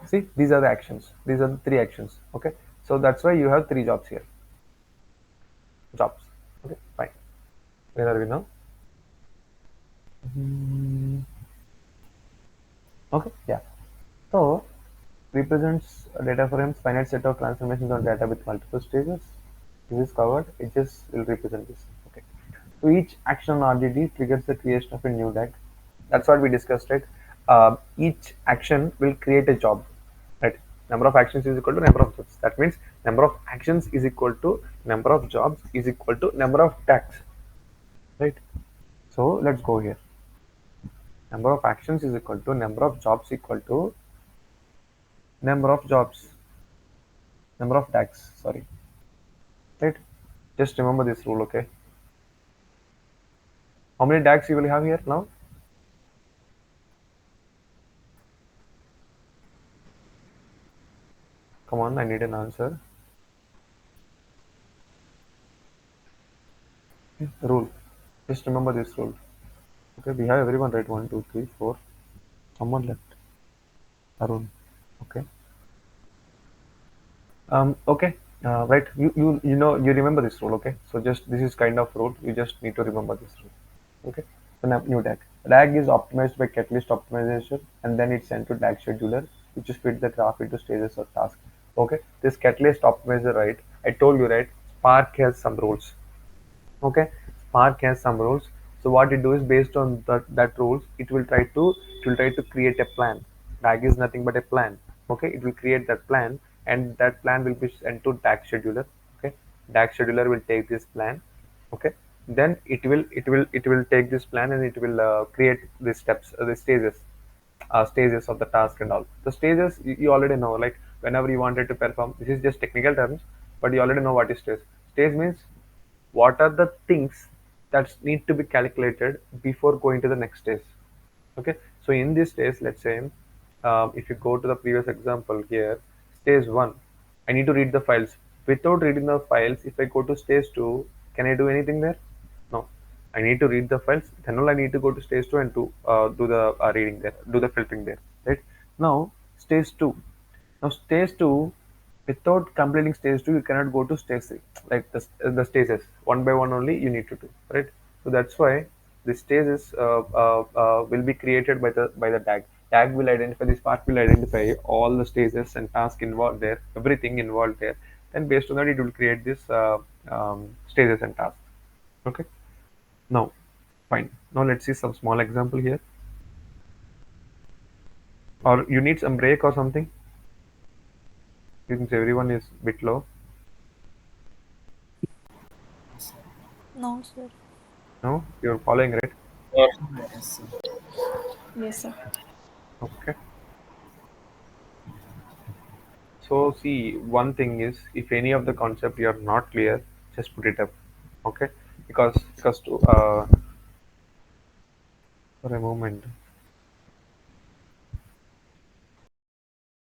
See, these are the actions. These are the three actions, okay? So that's why you have three jobs here. Jobs, okay? Fine. Where are we now? Okay, yeah. So represents a data frames, finite set of transformations on data with multiple stages. This is covered. It just will represent this. Okay. So each action on RDD triggers the creation of a new DAG. That's what we discussed, right? Each action will create a job, right? Number of actions is equal to number of jobs. That means number of actions is equal to number of jobs is equal to number of DAGs, right? So let's go here. Number of actions is equal to number of jobs equal to number of jobs, number of DAGs. Sorry, right? Just remember this rule, okay? How many DAGs you will have here now? Come on, I need an answer. Rule. Just remember this rule. Okay, we have everyone right. 1, 2, 3, 4. Someone left. Arun. Okay. Okay. Right. You remember this rule. Okay. So just this is kind of rule. You just need to remember this rule. Okay. So now new DAG. DAG is optimized by catalyst optimization, and then it's sent to DAG scheduler, which is fit the graph into stages or tasks. Okay. This catalyst optimizer, right? I told you, right? Spark has some rules. Okay, Spark has some rules. So what it do is based on that rules, it will try to create a plan. DAG is nothing but a plan. Okay, it will create that plan, and that plan will be sent to DAG scheduler. Okay, DAG scheduler will take this plan. Okay, then it will take this plan, and it will create the steps, the stages of the task and all. The stages you already know, like whenever you wanted to perform, this is just technical terms, but you already know what is stage. Stage means what are the things that need to be calculated before going to the next stage. Okay, so in this stage, let's say, if you go to the previous example here, stage 1, I need to read the files. Without reading the files, if I go to stage 2, can I do anything there? No, I need to read the files, then only I need to go to stage 2 and do the reading there, do the filtering there, right? Now stage 2, now stage 2, without completing stage 2, you cannot go to stage 3. Like the stages, one by one only you need to do, right? So that's why the stages will be created by the DAG. DAG will identify, this part will identify all the stages and tasks involved there, everything involved there. Then based on that, it will create this stages and tasks. Okay. Now, fine. Now let's see some small example here. Or you need some break or something? Since everyone is a bit low. No, sir. No, you're following, right? Yes, sir. Yes, sir. Okay. So see, one thing is, if any of the concept you are not clear, just put it up. Okay, because to for a moment.